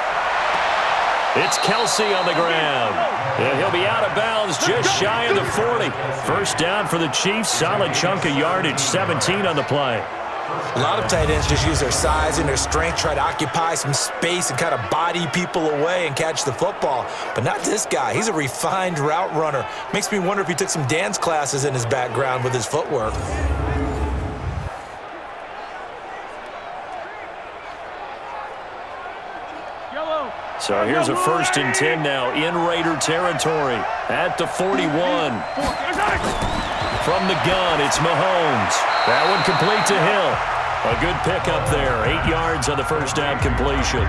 It's Kelsey on the ground. And he'll be out of bounds just shy of the 40. First down for the Chiefs. Solid chunk of yardage. 17 on the play. A lot of tight ends just use their size and their strength, try to occupy some space and kind of body people away and catch the football. But not this guy. He's a refined route runner. Makes me wonder if he took some dance classes in his background with his footwork. So here's a 1st and 10 now in Raider territory at the 41. From the gun, it's Mahomes. That one complete to Hill. A good pickup there. 8 yards on the first down completion.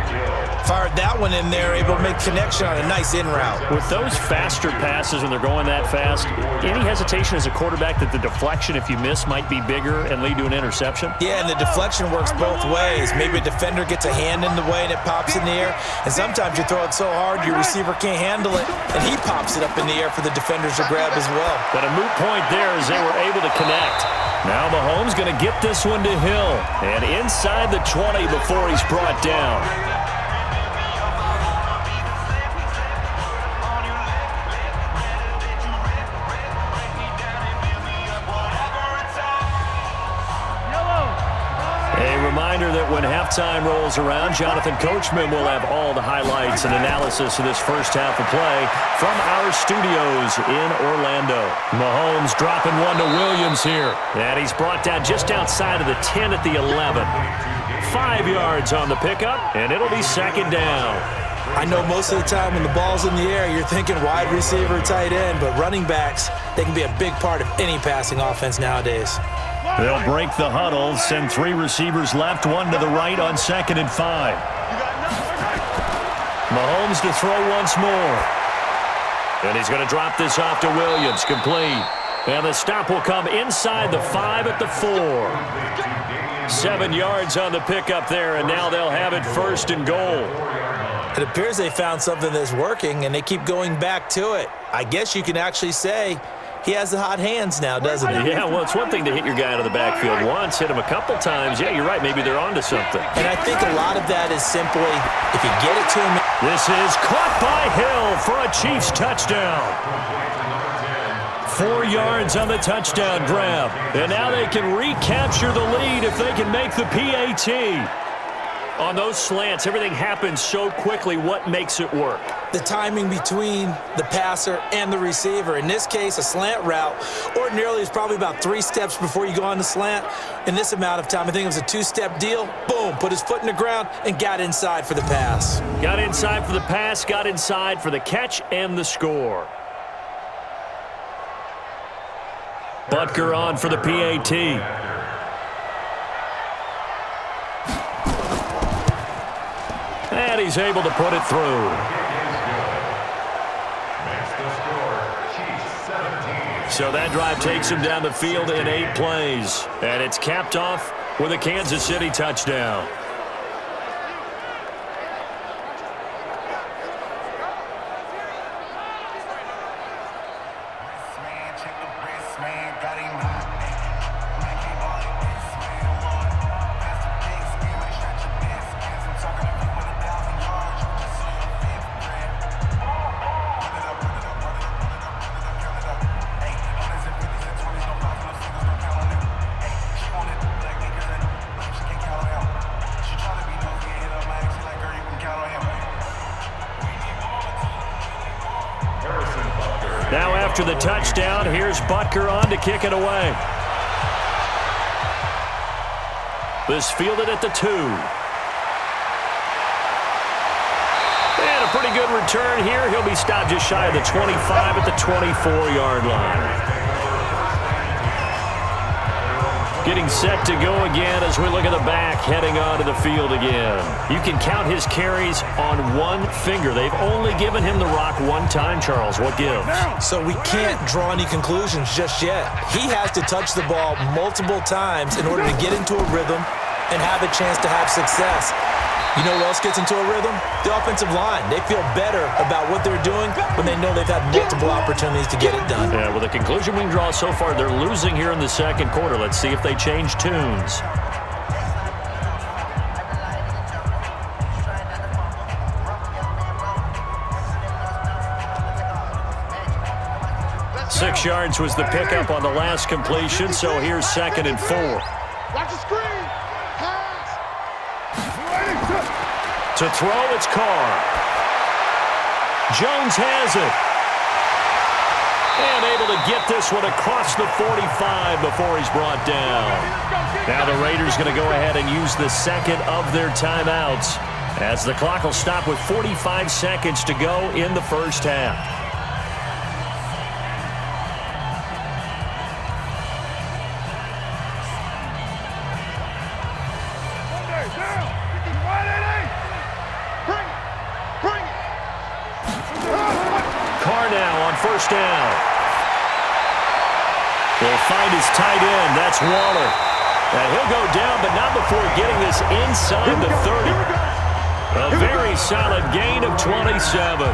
Fired that one in there, able to make connection on a nice in route. With those faster passes when they're going that fast, any hesitation as a quarterback that the deflection, if you miss, might be bigger and lead to an interception? Yeah, and the deflection works both ways. Maybe a defender gets a hand in the way and it pops in the air. And sometimes you throw it so hard your receiver can't handle it, and he pops it up in the air for the defenders to grab as well. But a moot point there as they were able to connect. Now Mahomes going to get this one to Hill. And inside the 20 before he's brought down. A reminder that when halftime rolls around, Jonathan Coachman will have all the highlights and analysis of this first half of play from our studios in Orlando. Mahomes dropping one to Williams here. And he's brought down just outside of the 10 at the 11. 5 yards on the pickup, and it'll be 2nd down. I know most of the time when the ball's in the air, you're thinking wide receiver, tight end, but running backs, they can be a big part of any passing offense nowadays. They'll break the huddle, send 3 receivers left, 1 to the right on 2nd and 5. Mahomes to throw once more. And he's going to drop this off to Williams, complete. And the stop will come inside the 5 at the 4. 7 yards on the pickup there, and now they'll have it 1st and goal. It appears they found something that's working, and they keep going back to it. I guess you can actually say he has the hot hands now, doesn't he? Yeah, well, it's one thing to hit your guy out of the backfield once, hit him a couple times. Yeah, you're right. Maybe they're onto something. And I think a lot of that is simply if you get it to him. This is caught by Hill for a Chiefs touchdown. 4 yards on the touchdown grab. And now they can recapture the lead if they can make the PAT. On those slants, everything happens so quickly. What makes it work? The timing between the passer and the receiver. In this case, a slant route ordinarily is probably about 3 steps before you go on the slant. In this amount of time, I think it was a 2-step deal. Boom, put his foot in the ground and got inside for the pass. Got inside for the pass, got inside for the catch and the score. Butker on for the PAT. And he's able to put it through. So that drive takes him down the field in 8 plays. And it's capped off with a Kansas City touchdown. Now after the touchdown, here's Butker on to kick it away. This fielded at the 2. And a pretty good return here. He'll be stopped just shy of the 25 at the 24-yard line. Getting set to go again as we look at the back, heading onto the field again. You can count his carries on 1 finger. They've only given him the rock 1 time, Charles. What gives? So we can't draw any conclusions just yet. He has to touch the ball multiple times in order to get into a rhythm and have a chance to have success. You know what else gets into a rhythm? The offensive line. They feel better about what they're doing when they know they've had multiple opportunities to get it done. Yeah, well, the conclusion we can draw so far, they're losing here in the 2nd quarter. Let's see if they change tunes. Six yards was the pickup on the last completion, so here's 2nd and 4. Watch the screen. To throw, it's Carr. Jones has it. And able to get this one across the 45 before he's brought down. Now the Raiders going to go ahead and use the 2nd of their timeouts as the clock will stop with 45 seconds to go in the 1st half. First down. They'll find his tight end. That's Waller. And he'll go down, but not before getting this inside the 30. A very solid gain of 27.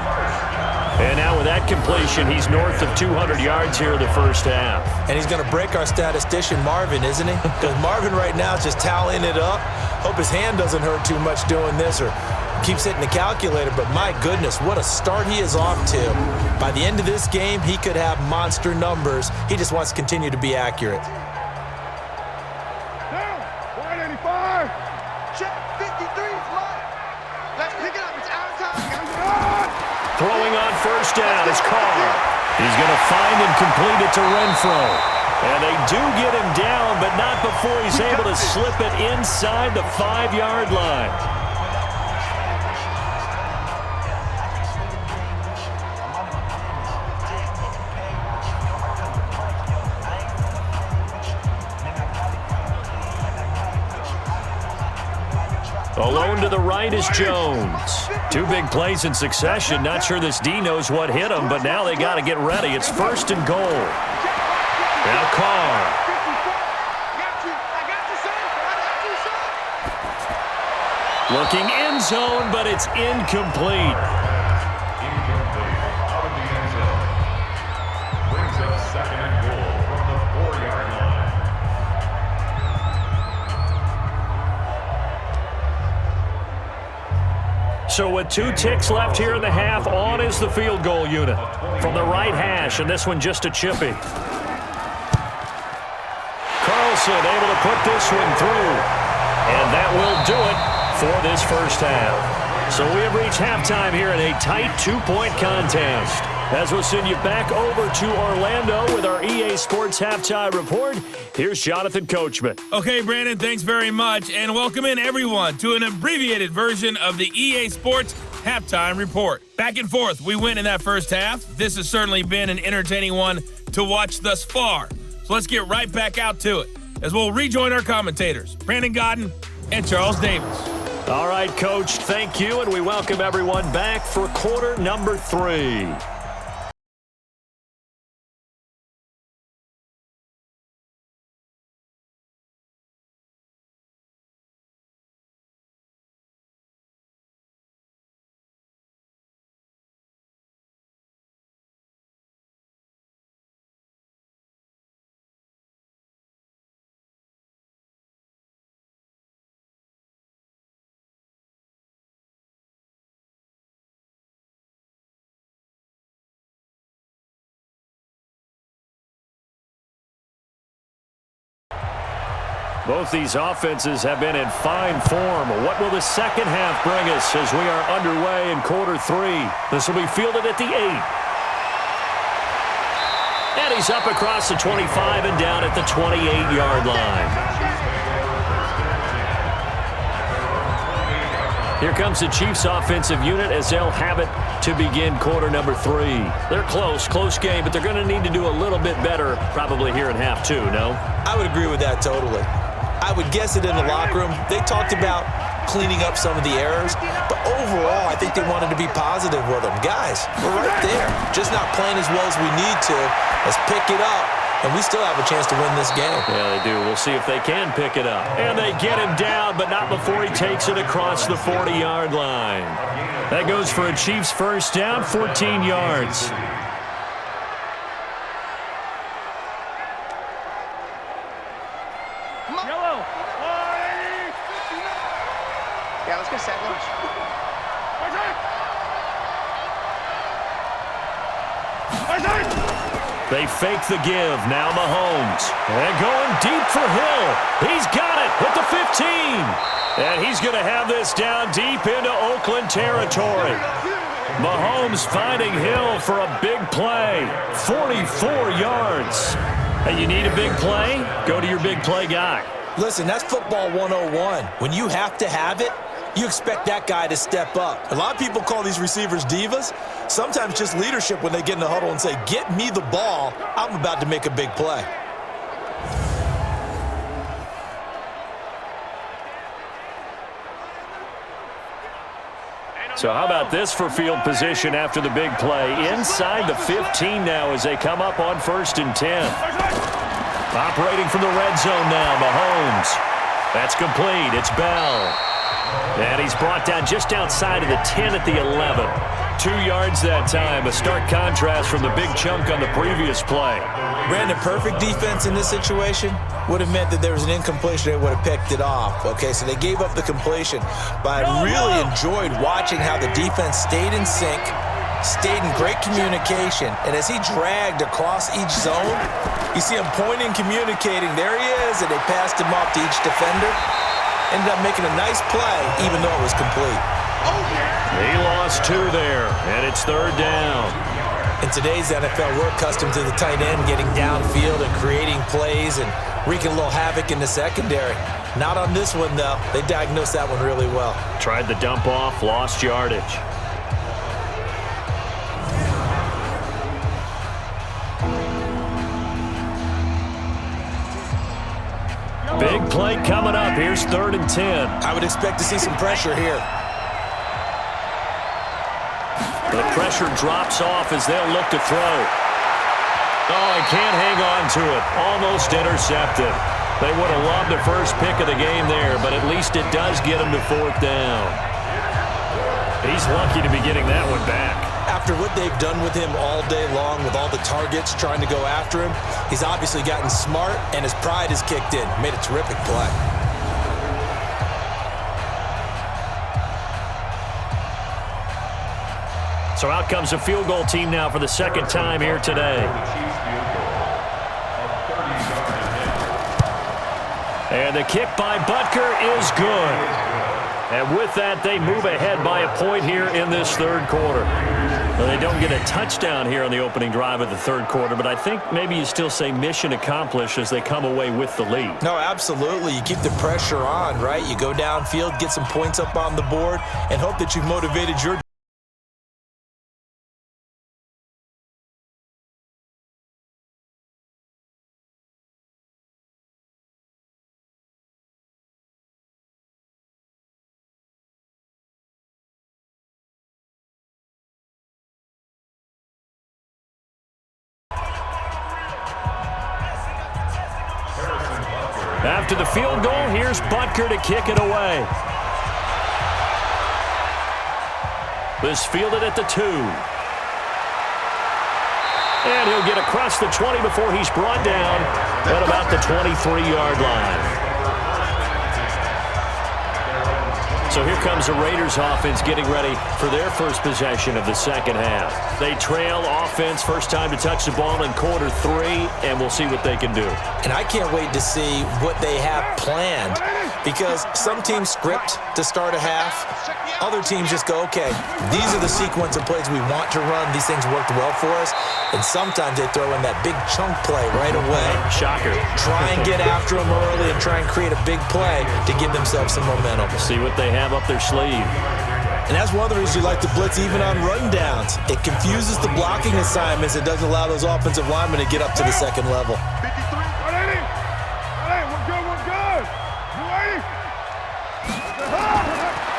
And now with that completion, he's north of 200 yards here in the 1st half. And he's going to break our statistician, Marvin, isn't he? Because Marvin right now is just tallying it up. Hope his hand doesn't hurt too much doing this or keeps hitting the calculator, but my goodness, what a start he is off to. By the end of this game, he could have monster numbers. He just wants to continue to be accurate. Down, 185. Check 53 is live. Let's pick it up. It's our time. Throwing on first down is Carr. He's going to find and complete it to Renfro. And they do get him down, but not before he's able to slip it inside the 5-yard line. Alone to the right is Jones. Two big plays in succession. Not sure this D knows what hit him, but now they got to get ready. It's 1st and goal. Now Carr. Looking end zone, but it's incomplete. Out of the end zone. Brings up 2nd and goal from the 4-yard line. So with 2 ticks left here in the half, on is the field goal unit. From the right hash, and this one just a chippy. Carlson able to put this one through. And that will do it for this first half. So we have reached halftime here in a tight 2-point contest. As we'll send you back over to Orlando with our EA Sports Halftime Report, here's Jonathan Coachman. Okay, Brandon, thanks very much, and welcome in everyone to an abbreviated version of the EA Sports Halftime Report. Back and forth, we win in that first half. This has certainly been an entertaining one to watch thus far. So let's get right back out to it, as we'll rejoin our commentators, Brandon Godden and Charles Davis. All right, Coach, thank you, and we welcome everyone back for quarter number 3. Both these offenses have been in fine form. What will the second half bring us as we are underway in quarter 3? This will be fielded at the 8. And he's up across the 25 and down at the 28-yard line. Here comes the Chiefs offensive unit as they'll have it to begin quarter number 3. They're close game, but they're going to need to do a little bit better probably here in half 2, no? I would agree with that totally. I would guess it in the locker room. They talked about cleaning up some of the errors, but overall, I think they wanted to be positive with them. Guys, we're right there. Just not playing as well as we need to. Let's pick it up, and we still have a chance to win this game. Yeah, they do. We'll see if they can pick it up. And they get him down, but not before he takes it across the 40-yard line. That goes for a Chiefs first down, 14 yards. Yeah, let's go set lunch. They fake the give. Now Mahomes. And going deep for Hill. He's got it at the 15. And he's going to have this down deep into Oakland territory. Mahomes finding Hill for a big play. 44 yards. Hey, you need a big play? Go to your big play guy. Listen, that's football 101. When you have to have it, you expect that guy to step up. A lot of people call these receivers divas. Sometimes just leadership when they get in the huddle and say, get me the ball. I'm about to make a big play. So how about this for field position after the big play? Inside the 15 now as they come up on 1st and 10. Operating from the red zone now, Mahomes. That's complete. It's Bell. And he's brought down just outside of the 10 at the 11. 2 yards that time. A stark contrast from the big chunk on the previous play. Brandon, perfect defense in this situation would have meant that there was an incompletion. They would have picked it off. Okay, so they gave up the completion. But I really enjoyed watching how the defense stayed in sync, stayed in great communication. And as he dragged across each zone, you see him pointing, communicating. There he is, and they passed him off to each defender. Ended up making a nice play, even though it was complete. He lost 2 there, and it's 3rd down. In today's NFL, we're accustomed to the tight end getting downfield and creating plays and wreaking a little havoc in the secondary. Not on this one, though. They diagnosed that one really well. Tried the dump off, lost yardage. Big play coming up. Here's 3rd and 10. I would expect to see some pressure here. The pressure drops off as they'll look to throw. Oh, he can't hang on to it. Almost intercepted. They would have loved the first pick of the game there, but at least it does get him to 4th down. He's lucky to be getting that one back. After what they've done with him all day long with all the targets trying to go after him, he's obviously gotten smart, and his pride has kicked in. Made a terrific play. So out comes a field goal team now for the second time here today. And the kick by Butker is good. And with that, they move ahead by a point here in this third quarter. Well, they don't get a touchdown here on the opening drive of the third quarter, but I think maybe you still say mission accomplished as they come away with the lead. No, absolutely. You keep the pressure on, right? You go downfield, get some points up on the board, and hope that you've motivated your After the field goal, here's Butker to kick it away. This fielded at the 2. And he'll get across the 20 before he's brought down at about the 23-yard line. So here comes the Raiders offense getting ready for their first possession of the second half. They trail offense, first time to touch the ball in quarter 3, and we'll see what they can do. And I can't wait to see what they have planned, because some teams script to start a half. Other teams just go, okay, these are the sequence of plays we want to run. These things worked well for us. And sometimes they throw in that big chunk play right away. Shocker. Try and get after them early and try and create a big play to give themselves some momentum. See what they have up their sleeve. And that's one of the reasons you like to blitz even on rundowns. It confuses the blocking assignments. It doesn't allow those offensive linemen to get up to the second level.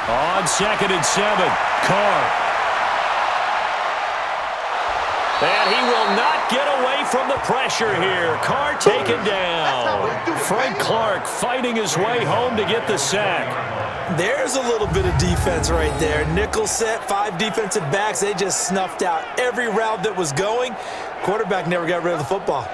On 2nd and 7, Carr. And he will not get away from the pressure here. Carr taken down. Frank Clark fighting his way home to get the sack. There's a little bit of defense right there. Nickel set, 5 defensive backs. They just snuffed out every route that was going. Quarterback never got rid of the football.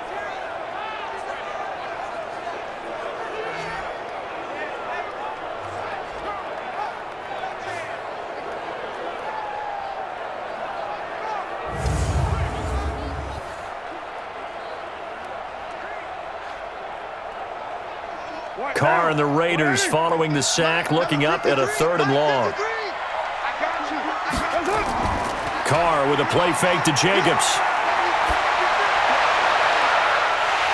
Carr and the Raiders following the sack, looking up at a 3rd and long. Carr with a play fake to Jacobs.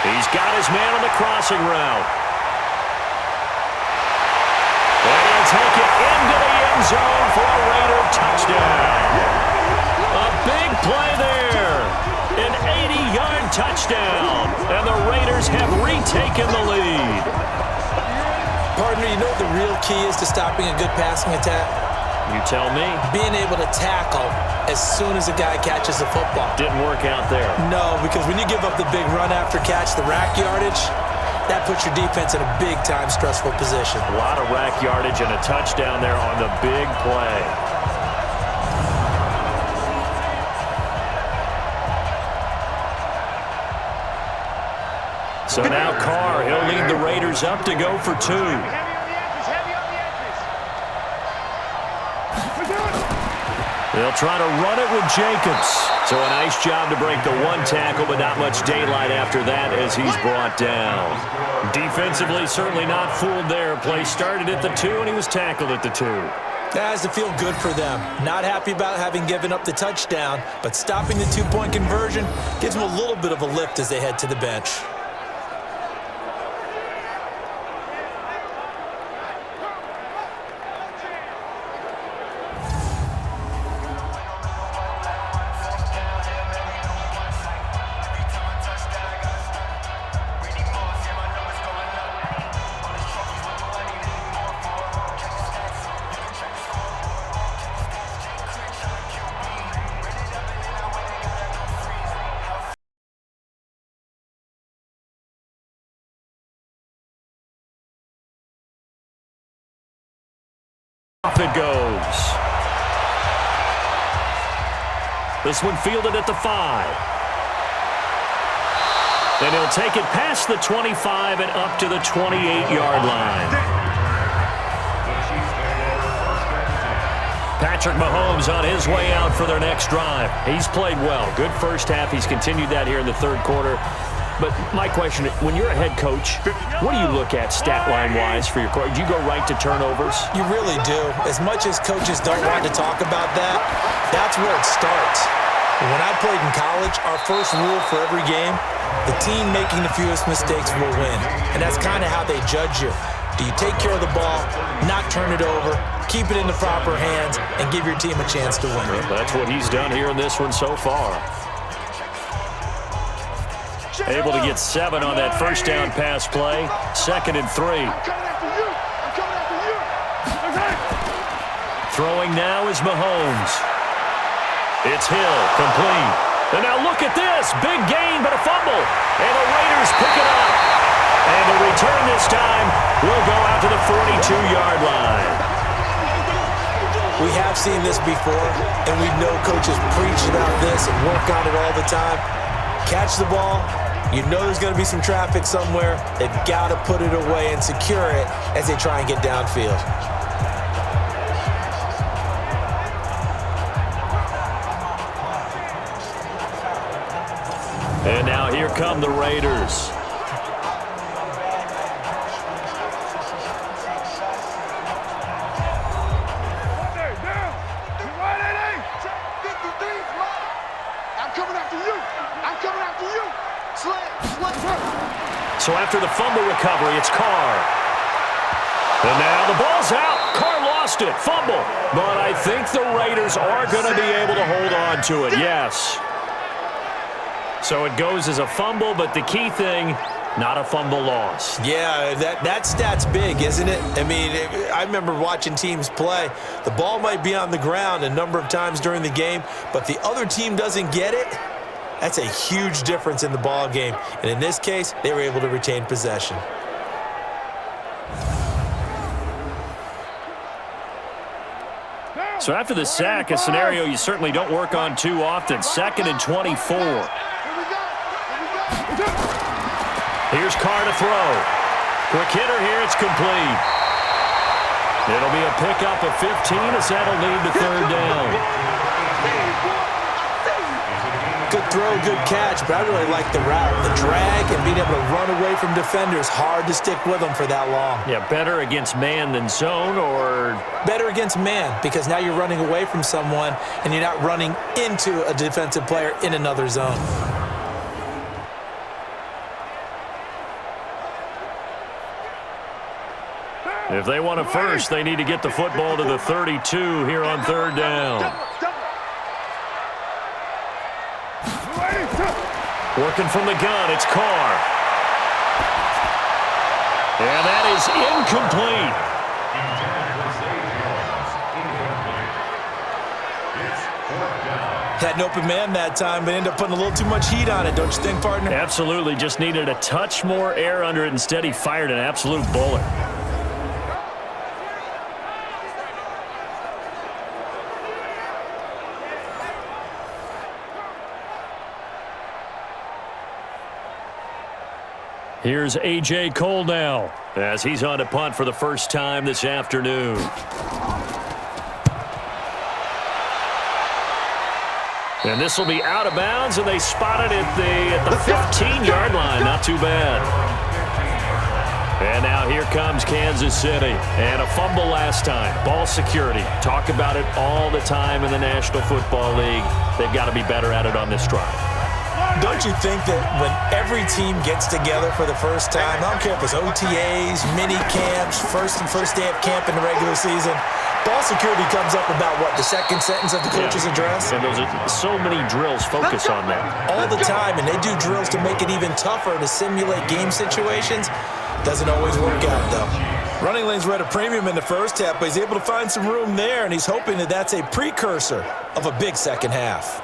He's got his man on the crossing route. And he'll take it into the end zone for a Raider touchdown. A big play there. An 80-yard touchdown. And the Raiders have retaken the lead. Partner, you know what the real key is to stopping a good passing attack? You tell me. Being able to tackle as soon as a guy catches the football. Didn't work out there. No, because when you give up the big run after catch, the rack yardage, that puts your defense in a big-time stressful position. A lot of rack yardage and a touchdown there on the big play. So now Carr, he'll lead the Raiders up to go for 2. They'll try to run it with Jacobs. So a nice job to break the 1 tackle, but not much daylight after that as he's brought down. Defensively, certainly not fooled there. Play started at the 2, and he was tackled at the 2. That has to feel good for them. Not happy about having given up the touchdown, but stopping the 2-point conversion gives them a little bit of a lift as they head to the bench. Off it goes. This one fielded at the 5. And he'll take it past the 25 and up to the 28-yard line. Patrick Mahomes on his way out for their next drive. He's played well. Good first half. He's continued that here in the third quarter. But my question, when you're a head coach, what do you look at stat line-wise for your coach? Do you go right to turnovers? You really do. As much as coaches don't want to talk about that, that's where it starts. When I played in college, our first rule for every game, the team making the fewest mistakes will win. And that's kind of how they judge you. Do you take care of the ball, not turn it over, keep it in the proper hands, and give your team a chance to win? Well, that's what he's done here in this one so far. Able to get 7 on that first down pass play. 2nd and 3. Throwing now is Mahomes. It's Hill, complete. And now look at this. Big gain, but a fumble. And the Raiders pick it up. And the return this time will go out to the 42-yard line. We have seen this before, and we know coaches preach about this and work on it all the time. Catch the ball. You know there's going to be some traffic somewhere. They've got to put it away and secure it as they try and get downfield. And now here come the Raiders. So after the fumble recovery, it's Carr. And now the ball's out. Carr lost it. Fumble. But I think the Raiders are going to be able to hold on to it. Yes. So it goes as a fumble, but the key thing, not a fumble loss. Yeah, that stat's big, isn't it? I mean, I remember watching teams play. The ball might be on the ground a number of times during the game, but the other team doesn't get it. That's a huge difference in the ball game. And in this case, they were able to retain possession. So after the sack, a scenario you certainly don't work on too often. 2nd and 24. Here's Carr to throw. Quick hitter here. It's complete. It'll be a pickup of 15 as that'll lead to 3rd down. Good throw, good catch, but I really like the route. The drag and being able to run away from defenders, hard to stick with them for that long. Yeah, better against man than zone, or? Better against man, because now you're running away from someone and you're not running into a defensive player in another zone. If they want a first, they need to get the football to the 32 here on 3rd down. Working from the gun, it's Carr. And that is incomplete. Had an open man that time, but ended up putting a little too much heat on it, don't you think, partner? Absolutely. Just needed a touch more air under it. Instead, he fired an absolute bullet. Here's A.J. Cole now as he's on to punt for the first time this afternoon. And this will be out of bounds, and they spot it at the 15-yard line. Not too bad. And now here comes Kansas City. And a fumble last time. Ball security. Talk about it all the time in the National Football League. They've got to be better at it on this drive. Don't you think that when every team gets together for the first time, I don't care if it's OTAs, mini camps, first day of camp in the regular season, ball security comes up about, what, the second sentence of the coach's address? And those are so many drills focus on that. All the time, and they do drills to make it even tougher to simulate game situations. Doesn't always work out, though. Running lanes were at a premium in the first half, but he's able to find some room there, and he's hoping that that's a precursor of a big second half.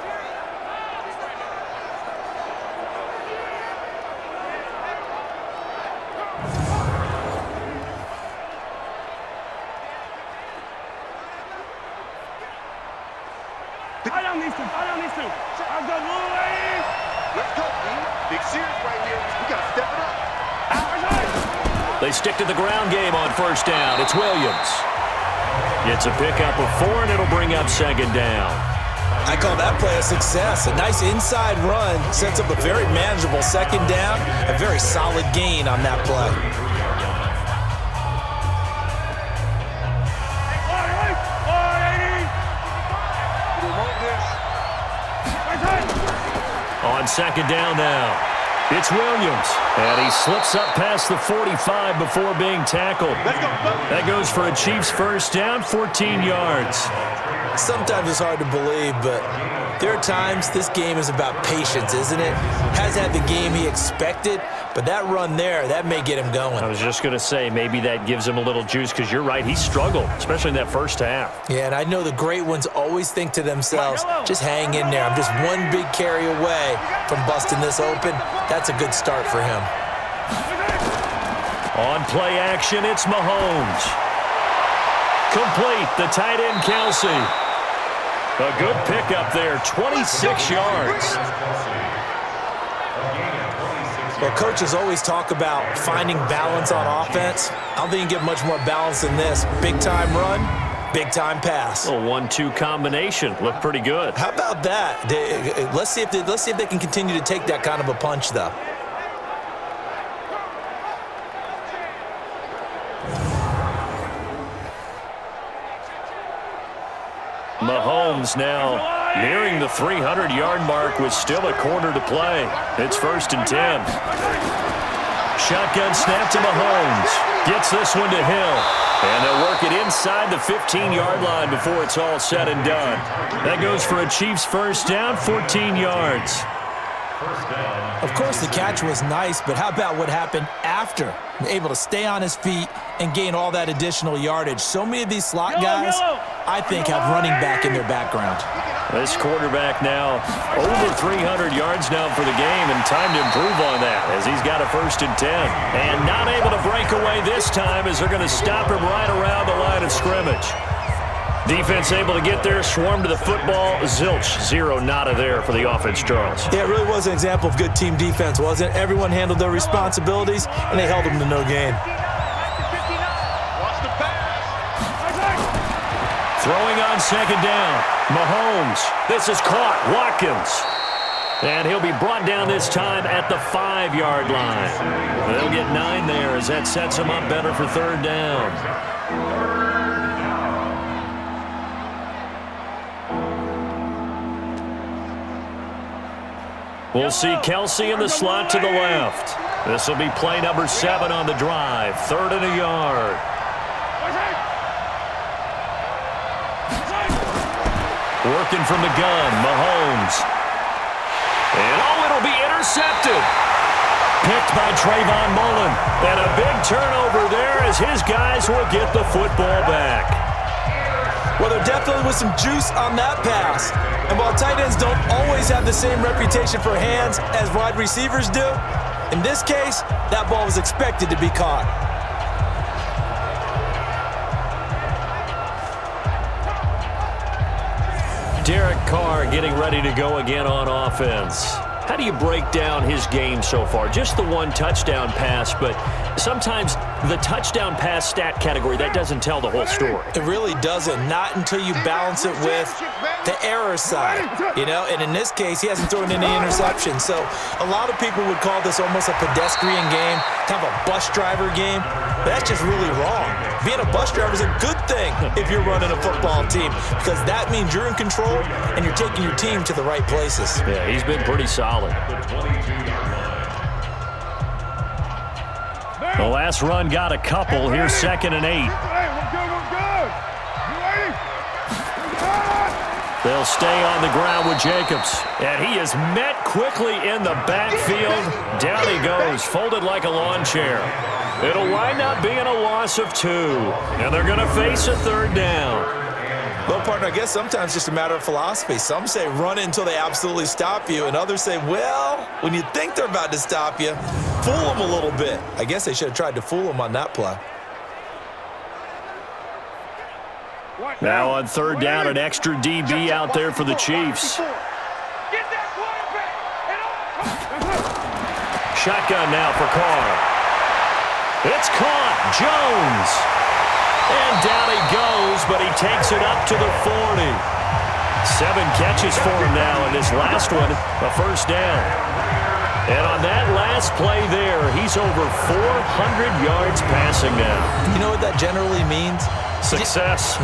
Let's go, D. Big series right here. We got to step it up. They stick to the ground game on first down. It's Williams. Gets a pickup of 4, and it'll bring up second down. I call that play a success. A nice inside run sets up a very manageable second down. A very solid gain on that play. On second down now, it's Williams. And he slips up past the 45 before being tackled. That goes for a Chiefs first down, 14 yards. Sometimes it's hard to believe, but there are times this game is about patience, isn't it? Has had the game he expected, but that run there, that may get him going. I was just going to say, maybe that gives him a little juice, because you're right, he struggled, especially in that first half. Yeah, and I know the great ones always think to themselves, just hang in there. I'm just one big carry away from busting this open. That's a good start for him. On play action, it's Mahomes. Complete, the tight end, Kelsey. A good pickup there, 26 yards. Well, coaches always talk about finding balance on offense. I don't think you get much more balance than this. Big-time run, big-time pass. A 1-2 combination. Looked pretty good. How about that? Let's see if they can continue to take that kind of a punch, though. Mahomes now nearing the 300-yard mark with still a quarter to play. It's 1st and 10. Shotgun snap to Mahomes. Gets this one to Hill. And they'll work it inside the 15-yard line before it's all said and done. That goes for a Chiefs first down, 14 yards. Of course, the catch was nice, but how about what happened after? Able to stay on his feet and gain all that additional yardage. So many of these slot guys, I think, have running back in their background. This quarterback now over 300 yards now for the game, and time to improve on that as he's got a 1st and 10. And not able to break away this time as they're going to stop him right around the line of scrimmage. Defense able to get there, swarm to the football. Zilch, 0 nada there for the offense, Charles. Yeah, it really was an example of good team defense, wasn't it? Everyone handled their responsibilities, and they held them to no gain. Throwing on second down. Mahomes. This is caught. Watkins. And he'll be brought down this time at the 5-yard line. They'll get 9 there as that sets him up better for 3rd down. We'll see Kelsey in the slot to the left. This will be play number 7 on the drive. 3rd and a yard. Working from the gun, Mahomes. And it'll be intercepted. Picked by Trayvon Mullen. And a big turnover there as his guys will get the football back. Well, there definitely was some juice on that pass. And while tight ends don't always have the same reputation for hands as wide receivers do, in this case, that ball was expected to be caught. Derek Carr getting ready to go again on offense. How do you break down his game so far? Just the 1 touchdown pass, but sometimes the touchdown pass stat category, that doesn't tell the whole story. It really doesn't. Not until you balance it with the error side, you know? And in this case, he hasn't thrown any interceptions. So a lot of people would call this almost a pedestrian game, kind of a bus driver game. But that's just really wrong. Being a bus driver is a good thing if you're running a football team, because that means you're in control and you're taking your team to the right places. Yeah, he's been pretty solid. The last run got a couple. Here's 2nd and 8. They'll stay on the ground with Jacobs. And he is met quickly in the backfield. Down he goes, folded like a lawn chair. It'll wind up being a loss of 2. And they're going to face a 3rd down. Well, partner, I guess sometimes it's just a matter of philosophy. Some say run it until they absolutely stop you, and others say, well, when you think they're about to stop you, fool them a little bit. I guess they should have tried to fool them on that play. Now on third down, an extra DB out there for the Chiefs. Shotgun now for Carr. It's caught. Jones. And down he goes, but he takes it up to the 40. 7 catches for him now, and this last one, a first down. And on that last play there, he's over 400 yards passing now. You know what that generally means? Success.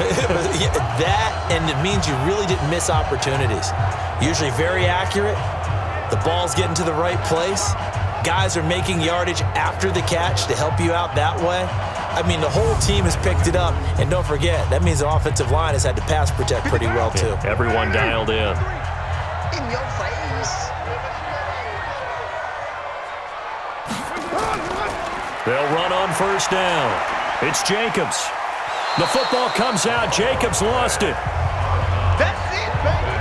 That, and it means you really didn't miss opportunities. Usually very accurate. The ball's getting to the right place. Guys are making yardage after the catch to help you out that way. I mean, the whole team has picked it up. And don't forget, that means the offensive line has had to pass protect pretty well, too. Yeah, everyone dialed in. In your face. They'll run on first down. It's Jacobs. The football comes out. Jacobs lost it. That's it, baby.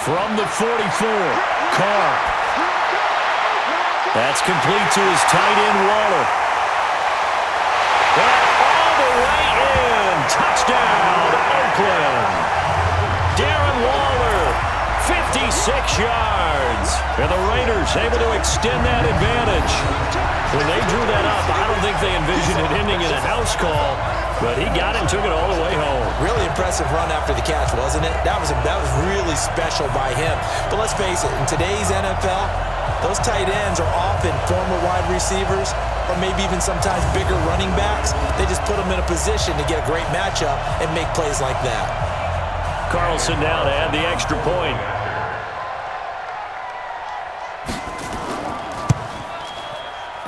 From the 44, Carr. That's complete to his tight end, Waller. And all the way in. Touchdown, Oakland. Darren Waller, 56 yards. And the Raiders able to extend that advantage. When they drew that up, I don't think they envisioned it ending in a house call. But he got it and took it all the way home. Really impressive run after the catch, wasn't it? That was really special by him. But let's face it, in today's NFL, those tight ends are often former wide receivers or maybe even sometimes bigger running backs. They just put them in a position to get a great matchup and make plays like that. Carlson now to add the extra point.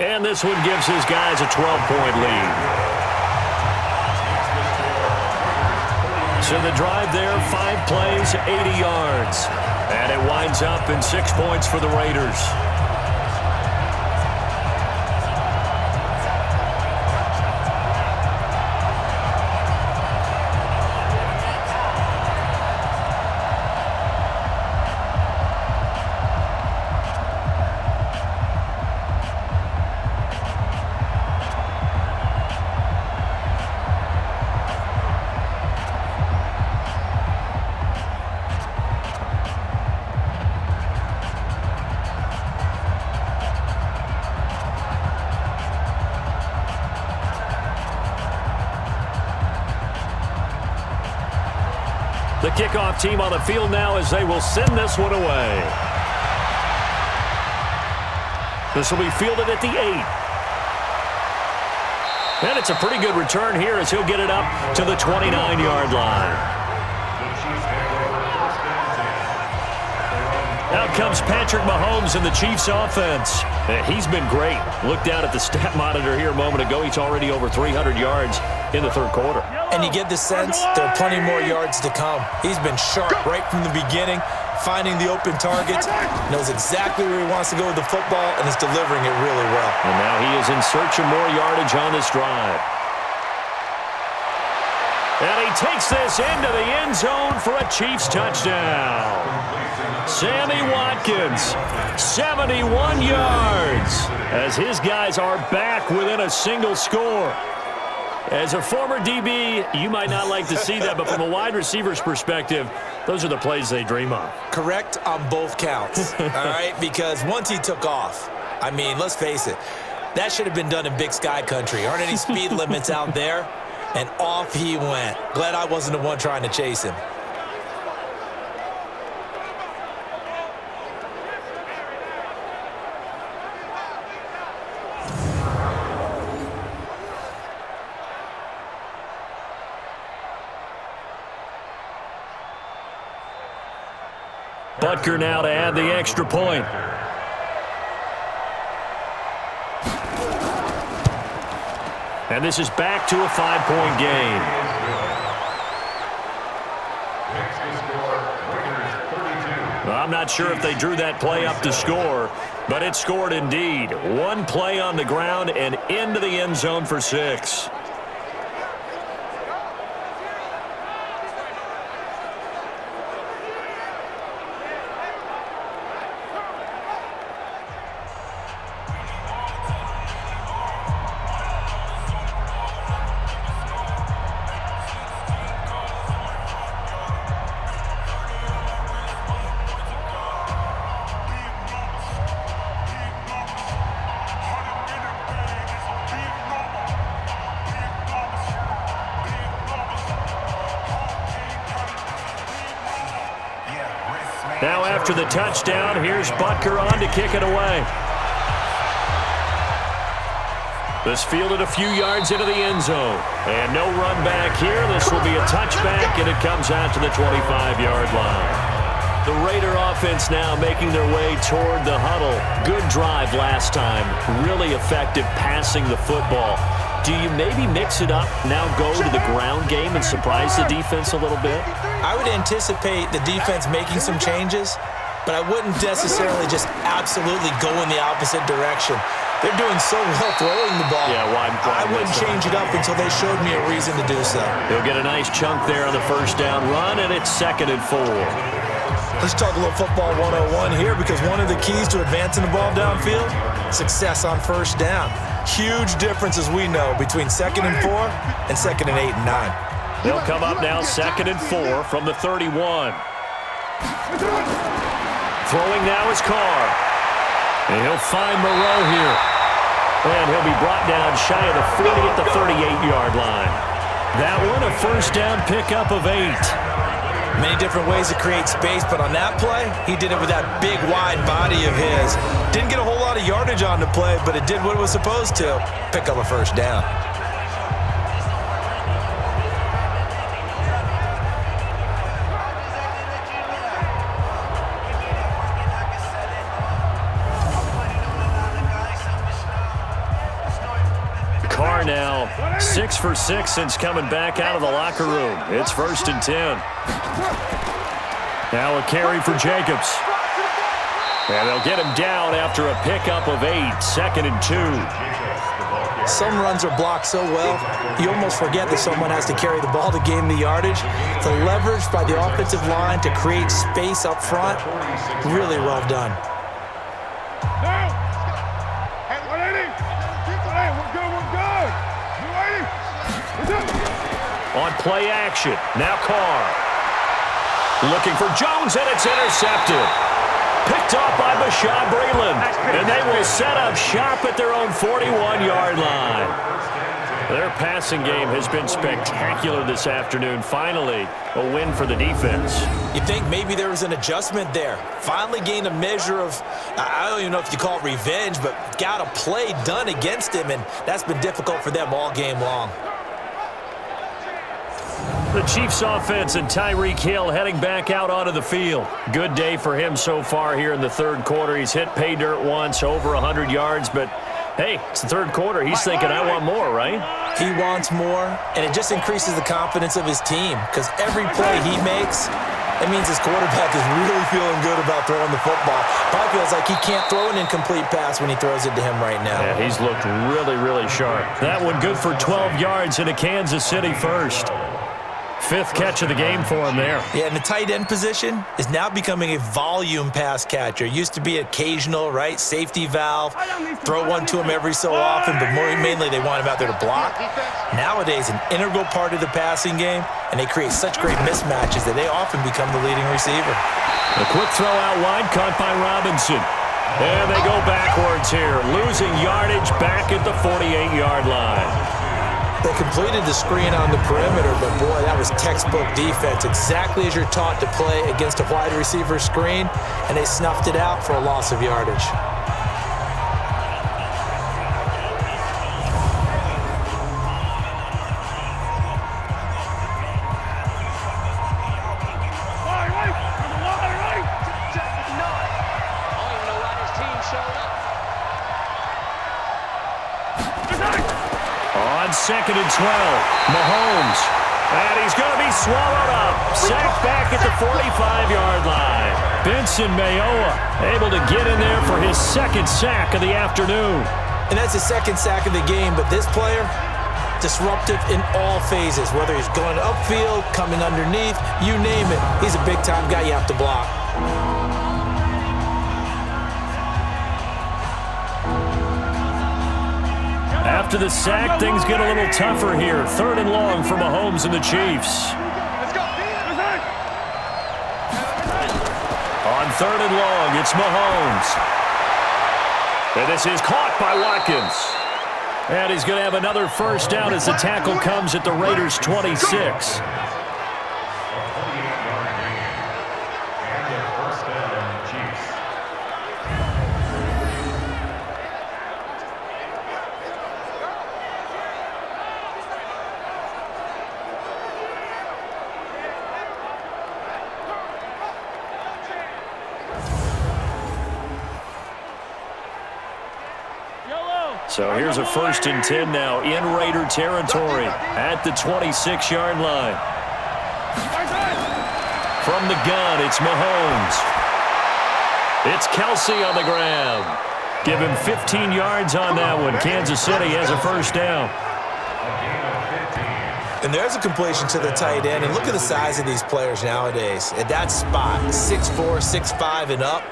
And this one gives his guys a 12-point lead. So the drive there, 5 plays, 80 yards. And it winds up in 6 points for the Raiders. The kickoff team on the field now as they will send this one away. This will be fielded at the 8. And it's a pretty good return here as he'll get it up to the 29-yard line. Out comes Patrick Mahomes in the Chiefs offense. He's been great. Look down at the stat monitor here a moment ago. He's already over 300 yards in the third quarter. And you get the sense there are plenty more yards to come. He's been sharp right from the beginning, finding the open targets, knows exactly where he wants to go with the football, and is delivering it really well. And now he is in search of more yardage on this drive. And he takes this into the end zone for a Chiefs touchdown. Sammy Watkins, 71 yards, as his guys are back within a single score. As a former DB, you might not like to see that, but from a wide receiver's perspective, those are the plays they dream of. Correct on both counts, all right? Because once he took off, I mean, let's face it, that should have been done in Big Sky Country. Aren't any speed limits out there? And off he went. Glad I wasn't the one trying to chase him. Butker now to add the extra point. And this is back to a 5-point game. Well, I'm not sure if they drew that play up to score, but it scored indeed. One play on the ground and into the end zone for 6. Now after the touchdown, here's Butker on to kick it away. This fielded a few yards into the end zone. And no run back here. This will be a touchback, and it comes out to the 25-yard line. The Raider offense now making their way toward the huddle. Good drive last time. Really effective passing the football. Do you maybe mix it up, now go to the ground game and surprise the defense a little bit? I would anticipate the defense making some changes, but I wouldn't necessarily just absolutely go in the opposite direction. They're doing so well throwing the ball. Yeah, why I wouldn't change it up until they showed me a reason to do so. He'll get a nice chunk there on the first down run, and it's 2nd and 4. Let's talk a little football 101 here, because one of the keys to advancing the ball downfield, success on first down. Huge difference, as we know, between 2nd and 4 and 2nd and 8 and 9. They'll come up now 2nd and 4 from the 31. Throwing now is Carr. And he'll find Moreau here. And he'll be brought down shy of the 40 at the 38-yard line. That one, a first down pickup of 8. Many different ways to create space, but on that play, he did it with that big, wide body of his. Didn't get a whole lot of yardage on the play, but it did what it was supposed to, pick up a first down. Carr now 6 for 6 since coming back out of the locker room. It's 1st and 10. Now a carry for Jacobs. And they'll get him down after a pickup of 8, 2nd and 2. Some runs are blocked so well, you almost forget that someone has to carry the ball to gain the yardage. The leverage by the offensive line to create space up front, really well done. On play action, now Carr. Looking for Jones, and it's intercepted. Picked off by Bashaud Breeland. And they will set up shop at their own 41-yard line. Their passing game has been spectacular this afternoon. Finally, a win for the defense. You think maybe there was an adjustment there. Finally gained a measure of, I don't even know if you call it revenge, but got a play done against him, and that's been difficult for them all game long. The Chiefs offense and Tyreek Hill heading back out onto the field. Good day for him so far here in the third quarter. He's hit pay dirt once, over 100 yards, but hey, it's the third quarter. He's thinking, I want more, right? He wants more, and it just increases the confidence of his team, because every play he makes, it means his quarterback is really feeling good about throwing the football. Probably feels like he can't throw an incomplete pass when he throws it to him right now. Yeah, he's looked really, really sharp. That one good for 12 yards into Kansas City first. 5th catch of the game for him there. Yeah, and the tight end position is now becoming a volume pass catcher. Used to be occasional, right? Safety valve. Throw one to him every so often, but mainly they want him out there to block. Nowadays, an integral part of the passing game, and they create such great mismatches that they often become the leading receiver. A quick throw out wide, caught by Robinson. And they go backwards here, losing yardage back at the 48-yard line. They completed the screen on the perimeter, but boy, that was textbook defense. Exactly as you're taught to play against a wide receiver screen, and they snuffed it out for a loss of yardage. 2nd and 12. Mahomes. And he's going to be swallowed up. Sacked back at the 45-yard line. Benson Mayowa able to get in there for his 2nd sack of the afternoon. And that's his 2nd sack of the game, but this player, disruptive in all phases, whether he's going upfield, coming underneath, you name it. He's a big-time guy you have to block. After the sack, things get a little tougher here. 3rd and long for Mahomes and the Chiefs. On 3rd and long, it's Mahomes. And this is caught by Watkins. And he's going to have another first down as the tackle comes at the Raiders' 26. So here's a 1st and 10 now in Raider territory at the 26-yard line. From the gun, it's Mahomes. It's Kelsey on the ground. Give him 15 yards on that one. Kansas City has a first down. And there's a completion to the tight end. And look at the size of these players nowadays. At that spot, 6'4", 6'5", and up.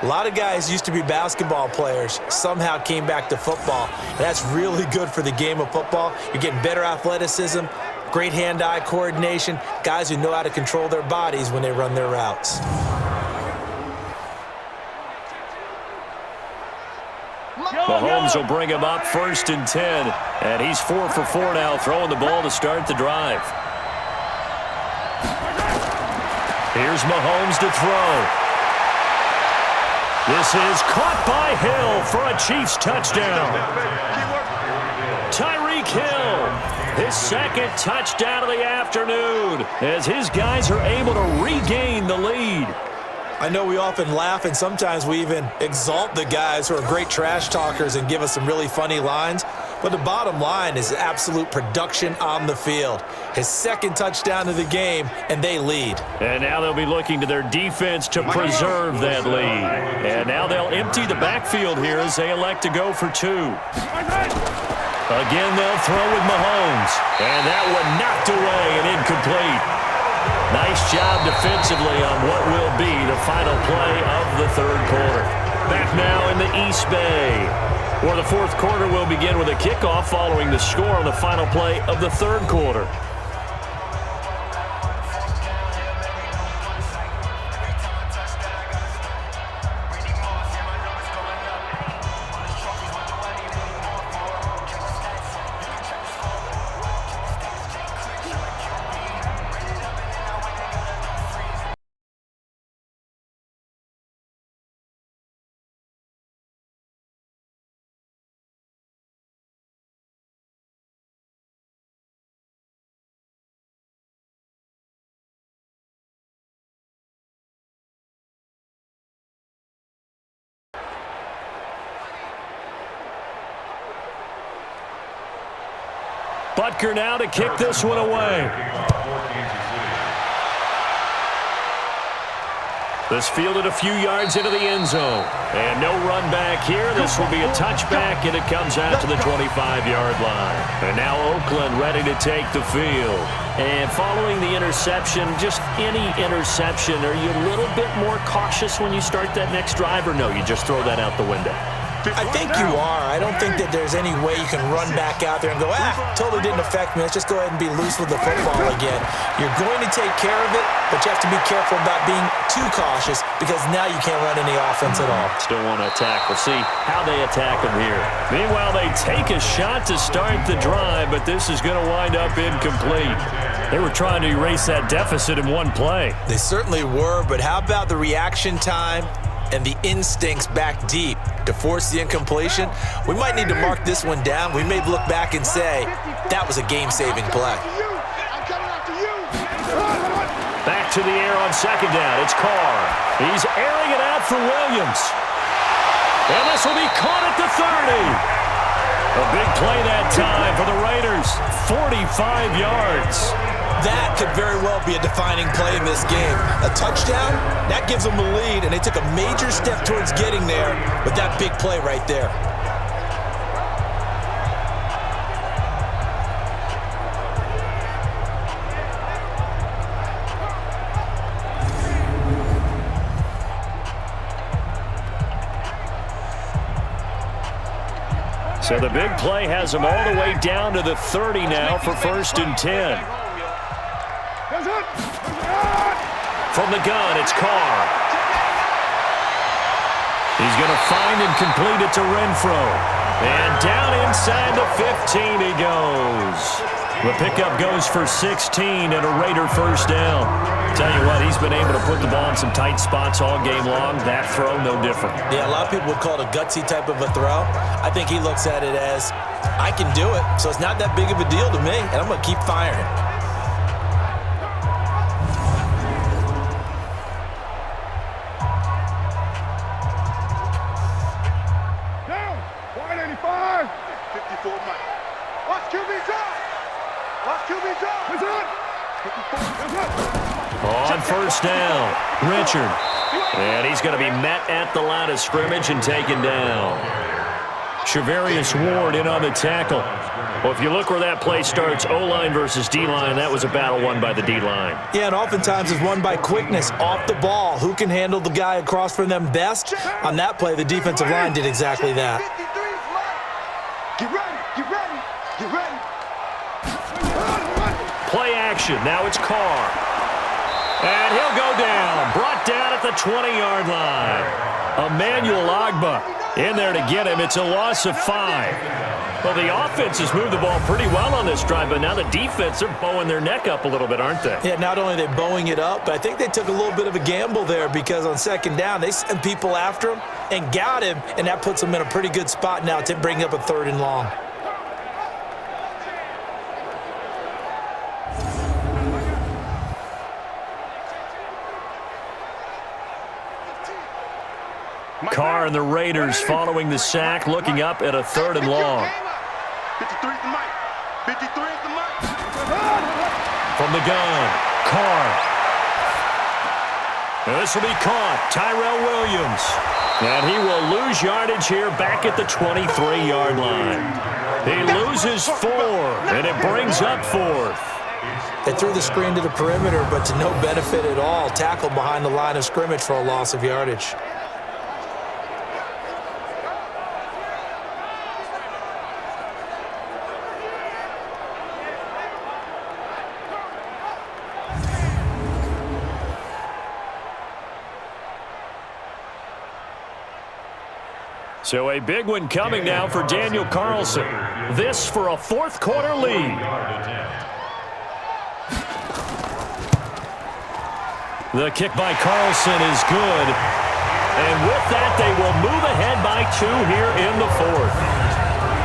A lot of guys used to be basketball players, somehow came back to football. And that's really good for the game of football. You're getting better athleticism, great hand-eye coordination, guys who know how to control their bodies when they run their routes. Mahomes will bring him up 1st and 10, and he's 4 for 4 now, throwing the ball to start the drive. Here's Mahomes to throw. This is caught by Hill for a Chiefs touchdown. Tyreek Hill, his 2nd touchdown of the afternoon, as his guys are able to regain the lead. I know we often laugh, and sometimes we even exalt the guys who are great trash talkers and give us some really funny lines. But the bottom line is absolute production on the field. His 2nd touchdown of the game, and they lead. And now they'll be looking to their defense to preserve that lead. And now they'll empty the backfield here as they elect to go for 2. Again, they'll throw with Mahomes. And that one knocked away and incomplete. Nice job defensively on what will be the final play of the 3rd quarter. Back now in the East Bay, where the 4th quarter will begin with a kickoff following the score on the final play of the 3rd quarter. Butker now to kick this one away. This fielded a few yards into the end zone. And no run back here. This will be a touchback, and it comes out to the 25-yard line. And now Oakland ready to take the field. And following the interception, just any interception, are you a little bit more cautious when you start that next drive, or no, you just throw that out the window? I think you are. I don't think that there's any way you can run back out there and go, totally didn't affect me. Let's just go ahead and be loose with the football again. You're going to take care of it, but you have to be careful about being too cautious because now you can't run any offense at all. Still want to attack. We'll see how they attack them here. Meanwhile, they take a shot to start the drive, but this is going to wind up incomplete. They were trying to erase that deficit in one play. They certainly were, but how about the reaction time and the instincts back deep to force the incompletion? We might need to mark this one down. We may look back and say, that was a game-saving play. Back to the air on 2nd down. It's Carr. He's airing it out for Williams. And this will be caught at the 30. A big play that time for the Raiders. 45 yards. That could very well be a defining play in this game. A touchdown, that gives them the lead, and they took a major step towards getting there with that big play right there. So the big play has them all the way down to the 30 now for 1st and 10. From the gun, it's Carr. He's going to find and complete it to Renfro. And down inside the 15 he goes. The pickup goes for 16 and a Raider first down. Tell you what, he's been able to put the ball in some tight spots all game long. That throw, no different. Yeah, a lot of people would call it a gutsy type of a throw. I think he looks at it as, I can do it, so it's not that big of a deal to me, and I'm going to keep firing. Down. 185. 54 Mike. Watch QB drop. Watch QB drop. What's up? 54. What's up? On first down, Richard. And he's going to be met at the line of scrimmage and taken down. Shavarius Ward in on the tackle. Well, if you look where that play starts, O-line versus D-line, that was a battle won by the D-line. Yeah, and oftentimes it's won by quickness off the ball. Who can handle the guy across from them best? On that play, the defensive line did exactly that. Get ready. Get ready. Get ready. Play action. Now it's Carr. And he'll go down. Brought down at the 20-yard line. Emmanuel Agba in there to get him. It's a loss of 5. Well, the offense has moved the ball pretty well on this drive, but now the defense are bowing their neck up a little bit, aren't they? Yeah, not only are they bowing it up, but I think they took a little bit of a gamble there because on second down, they sent people after him and got him, and that puts them in a pretty good spot now to bring up a 3rd and long. Carr and the Raiders following the sack, looking up at a 3rd and long. 53 is the mic. 53 is the mic. From the gun, Carr. And this will be caught. Tyrell Williams. And he will lose yardage here back at the 23-yard line. He loses 4, and it brings up 4th. They threw the screen to the perimeter, but to no benefit at all. Tackled behind the line of scrimmage for a loss of yardage. So a big one coming now for Daniel Carlson. This for a 4th quarter lead. The kick by Carlson is good. And with that, they will move ahead by 2 here in the 4th.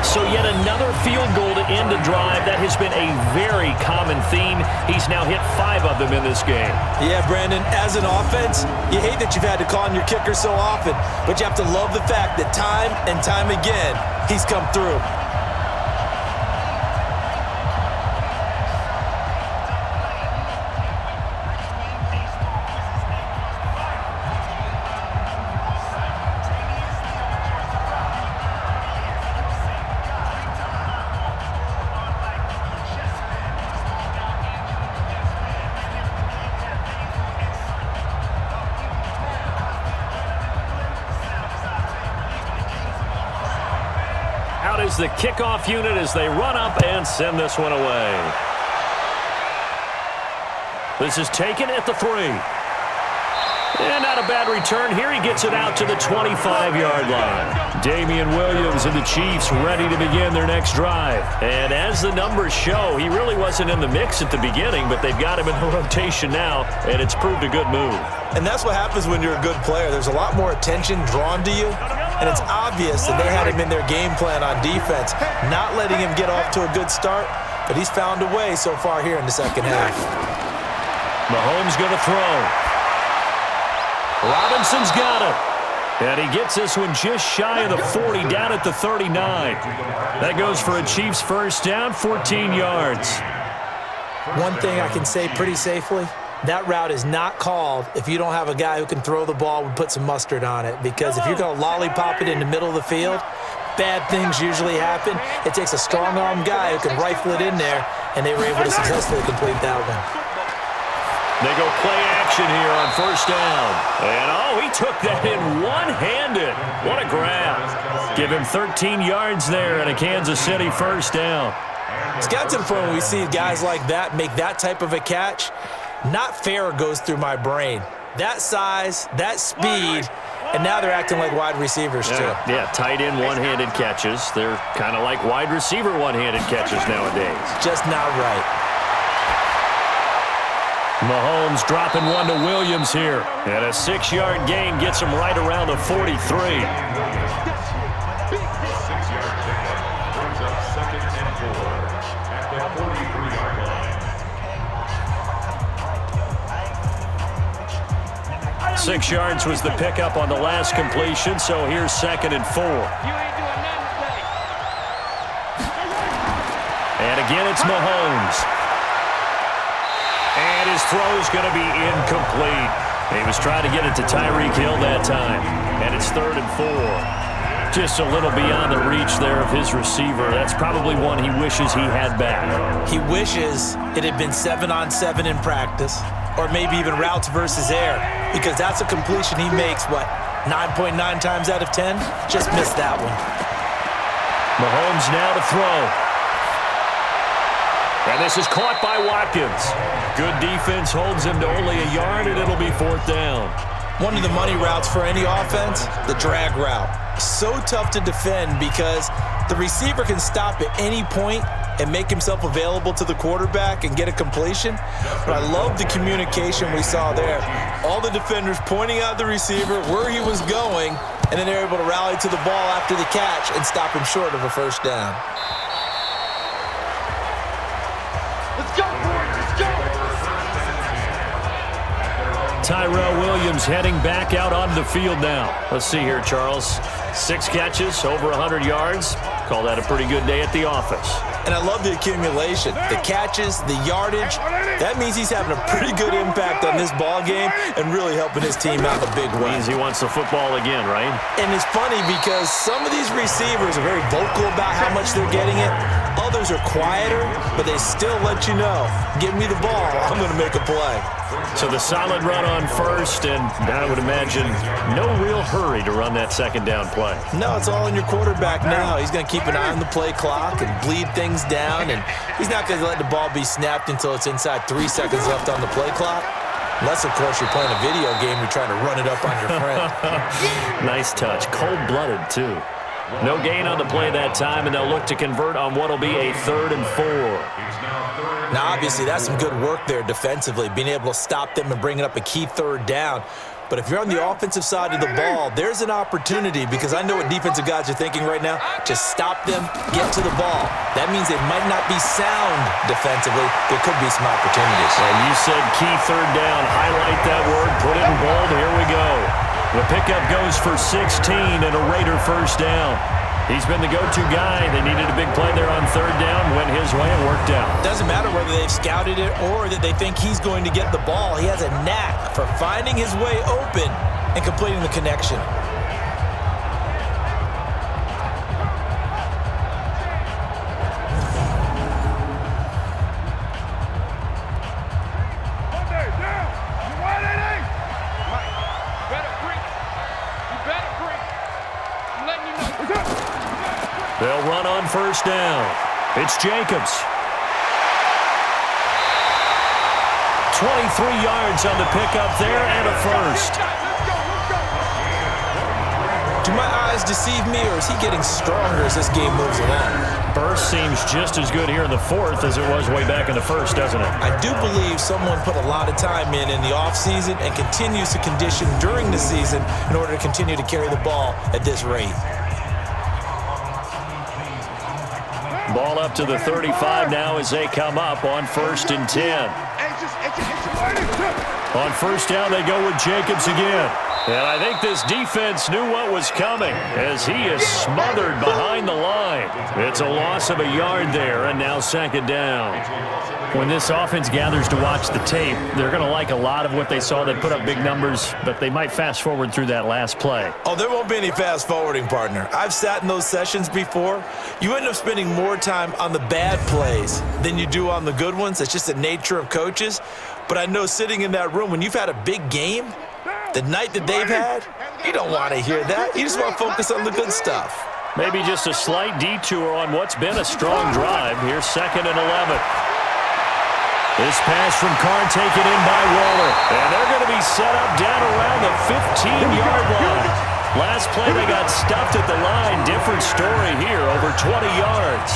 So yet another field goal to end a drive. That has been a very common theme. He's now hit 5 of them in this game. Yeah, Brandon, as an offense, you hate that you've had to call on your kicker so often, but you have to love the fact that time and time again, he's come through. Is the kickoff unit as they run up and send this one away. This is taken at the 3. And not a bad return. Here he gets it out to the 25-yard line. Damian Williams and the Chiefs ready to begin their next drive. And as the numbers show, he really wasn't in the mix at the beginning, but they've got him in the rotation now, and it's proved a good move. And that's what happens when you're a good player. There's a lot more attention drawn to you, and it's obvious that they had him in their game plan on defense, not letting him get off to a good start, but he's found a way so far here in the second half. Mahomes going to throw. Robinson's got it. And he gets this one just shy of the 40, down at the 39. That goes for a Chiefs first down, 14 yards. One thing I can say pretty safely, that route is not called if you don't have a guy who can throw the ball and put some mustard on it. Because if you're going to lollipop it in the middle of the field, bad things usually happen. It takes a strong-arm guy who can rifle it in there, and they were able to successfully complete that one. They go play action here on first down. And, he took that in one-handed. What a grab. Give him 13 yards there and a Kansas City first down. It's got to the point when we see guys like that make that type of a catch, not fair goes through my brain. That size, that speed, and now they're acting like wide receivers too. Yeah, tight end one-handed catches. They're kind of like wide receiver one-handed catches nowadays. Just not right. Mahomes dropping one to Williams here. And a 6-yard gain gets him right around the 43. 6-yard pickup brings up 2nd and 4 at the 43-yard line. 6 yards was the pickup on the last completion, so here's 2nd and 4. And again, it's Mahomes. And his throw is going to be incomplete. He was trying to get it to Tyreek Hill that time. And it's 3rd and 4. Just a little beyond the reach there of his receiver. That's probably one he wishes he had back. He wishes it had been 7-on-7 in practice, or maybe even routes versus air, because that's a completion he makes, 9.9 times out of 10? Just missed that one. Mahomes now to throw. And this is caught by Watkins. Good defense holds him to only a yard, and it'll be 4th down. One of the money routes for any offense, the drag route. So tough to defend because the receiver can stop at any point and make himself available to the quarterback and get a completion. But I love the communication we saw there. All the defenders pointing out the receiver, where he was going, and then they're able to rally to the ball after the catch and stop him short of a first down. Let's go, boys. Let's go. Tyrell Williams heading back out on the field now. Let's see here, Charles. 6 catches, over 100 yards. Call that a pretty good day at the office. And I love the accumulation, the catches, the yardage. That means he's having a pretty good impact on this ball game and really helping his team out in a big way. Means he wants the football again, right? And it's funny because some of these receivers are very vocal about how much they're getting it. Others are quieter, but they still let you know, give me the ball, I'm going to make a play. So the solid run on first, and I would imagine no real hurry to run that 2nd down play. No, it's all in your quarterback now. He's going to keep an eye on the play clock and bleed things down, and he's not going to let the ball be snapped until it's inside 3 seconds left on the play clock. Unless, of course, you're playing a video game, you're trying to run it up on your friend. Nice touch. Cold-blooded, too. No gain on the play that time, and they'll look to convert on what will be a 3rd and 4. Now, obviously, that's some good work there defensively, being able to stop them and bringing up a key 3rd down. But if you're on the offensive side of the ball, there's an opportunity, because I know what defensive guys are thinking right now. Just stop them, get to the ball. That means they might not be sound defensively. There could be some opportunities. And you said key 3rd down. Highlight that word. Put it in bold. Here we go. The pickup goes for 16 and a Raider first down. He's been the go-to guy. They needed a big play there on 3rd down. Went his way and worked out. Doesn't matter whether they've scouted it or that they think he's going to get the ball. He has a knack for finding his way open and completing the connection. They'll run on first down. It's Jacobs. 23 yards on the pickup there and a first. Do my eyes deceive me, or is he getting stronger as this game moves along? Burst seems just as good here in the 4th as it was way back in the 1st, doesn't it? I do believe someone put a lot of time in the offseason and continues to condition during the season in order to continue to carry the ball at this rate. Ball up to the 35 now as they come up on 1st and 10. On first down, they go with Jacobs again. And I think this defense knew what was coming as he is smothered behind the line. It's a loss of a yard there, and now second down. When this offense gathers to watch the tape, they're going to like a lot of what they saw. They put up big numbers, but they might fast forward through that last play. Oh, there won't be any fast forwarding, partner. I've sat in those sessions before. You end up spending more time on the bad plays than you do on the good ones. That's just the nature of coaches. But I know sitting in that room, when you've had a big game, the night that they've had, you don't want to hear that. You just want to focus on the good stuff. Maybe just a slight detour on what's been a strong drive. Here's 2nd and 11. This pass from Carr taken in by Waller. And they're going to be set up down around the 15-yard line. Last play they got stuffed at the line. Different story here, over 20 yards.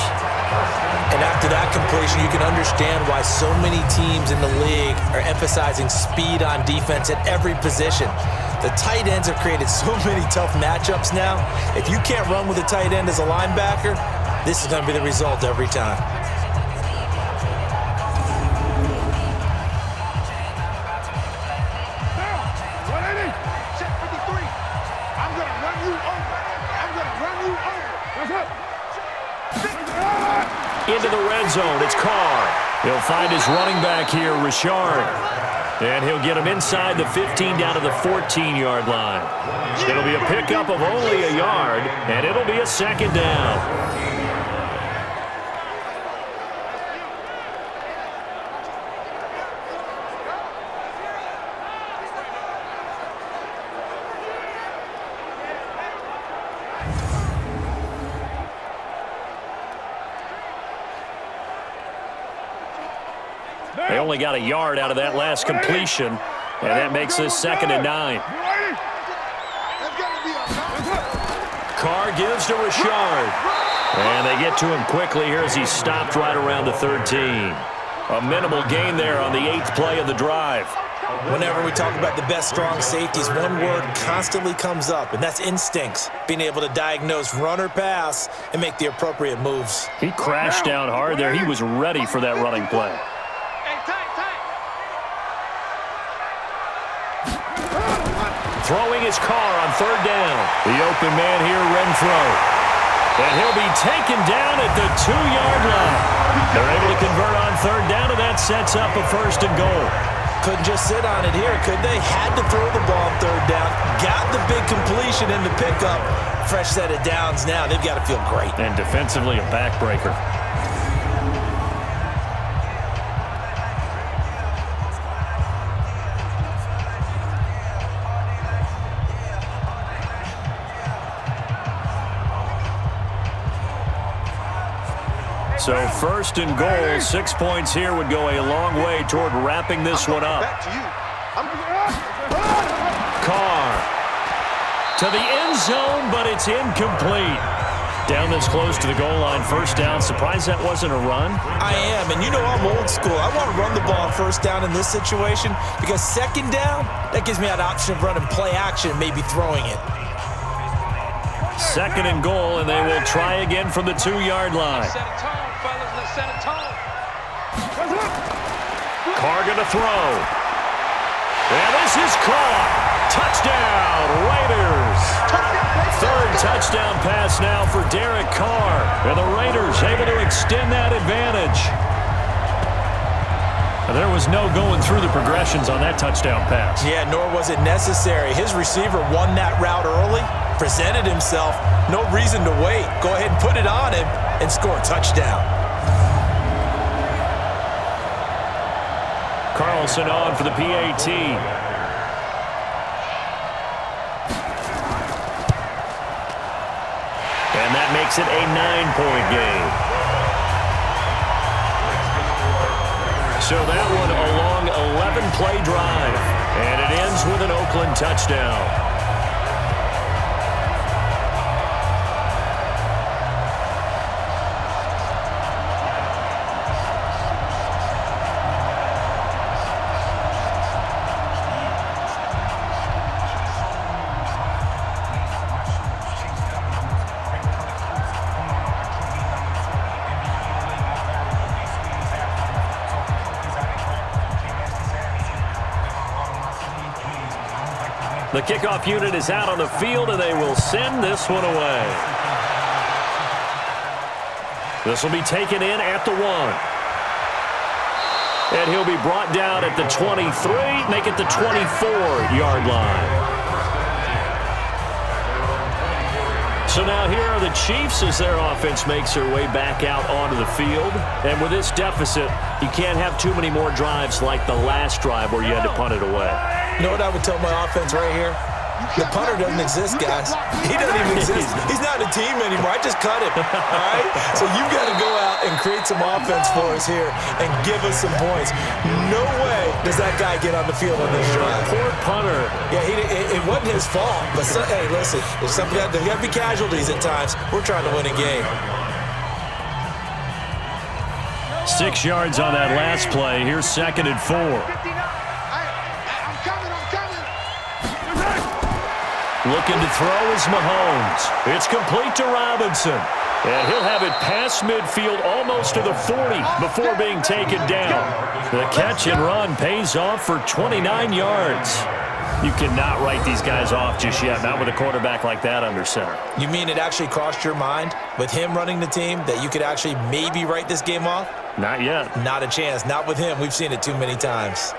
And after that completion, you can understand why so many teams in the league are emphasizing speed on defense at every position. The tight ends have created so many tough matchups now. If you can't run with a tight end as a linebacker, this is going to be the result every time. Into the red zone, it's Carr. He'll find his running back here, Richard. And he'll get him inside the 15 down to the 14-yard line. It'll be a pickup of only a yard, and it'll be a second down. They only got a yard out of that last completion, and that makes this 2nd and 9. Carr gives to Richard. And they get to him quickly here as he stopped right around the 13. A minimal gain there on the 8th play of the drive. Whenever we talk about the best strong safeties, one word constantly comes up, and that's instincts. Being able to diagnose run or pass and make the appropriate moves. He crashed down hard there. He was ready for that running play. Throwing his Carr on 3rd down. The open man here, Renfro. And he'll be taken down at the 2-yard line. They're able to convert on 3rd down, and that sets up a 1st and goal. Couldn't just sit on it here, could they? Had to throw the ball on 3rd down. Got the big completion in the pickup. Fresh set of downs now. They've got to feel great. And defensively, a backbreaker. So 1st and goal, 6 points here would go a long way toward wrapping this one up. Carr to the end zone, but it's incomplete. Down this close to the goal line, 1st down. Surprised that wasn't a run? I am, and you know I'm old school. I want to run the ball on 1st down in this situation because 2nd down, that gives me that option of running play action and maybe throwing it. 2nd and goal, and they will try again from the 2-yard line. Carr gonna throw. And this is caught. Touchdown, Raiders. 3rd touchdown pass now for Derek Carr. And the Raiders able to extend that advantage. And there was no going through the progressions on that touchdown pass. Yeah, nor was it necessary. His receiver won that route early, presented himself. No reason to wait. Go ahead and put it on him and score a touchdown. Carlson on for the PAT. And that makes it a 9-point game. So that one a long 11-play drive. And it ends with an Oakland touchdown. The kickoff unit is out on the field, and they will send this one away. This will be taken in at the 1. And he'll be brought down at the 23, make it the 24-yard line. So now here are the Chiefs as their offense makes their way back out onto the field. And with this deficit, you can't have too many more drives like the last drive where you had to punt it away. You know what I would tell my offense right here? The punter doesn't exist, guys. He doesn't even exist. He's not a team anymore. I just cut him, all right? So you've got to go out and create some offense for us here and give us some points. No way does that guy get on the field on this drive. Poor punter. Yeah, it wasn't his fault. But, hey, listen, there's got to be casualties at times. We're trying to win a game. 6 yards on that last play. Here's 2nd and 4. Looking to throw is Mahomes. It's complete to Robinson. And he'll have it past midfield almost to the 40 before being taken down. The catch and run pays off for 29 yards. You cannot write these guys off just yet, not with a quarterback like that under center. You mean it actually crossed your mind with him running the team that you could actually maybe write this game off? Not yet. Not a chance. Not with him. We've seen it too many times.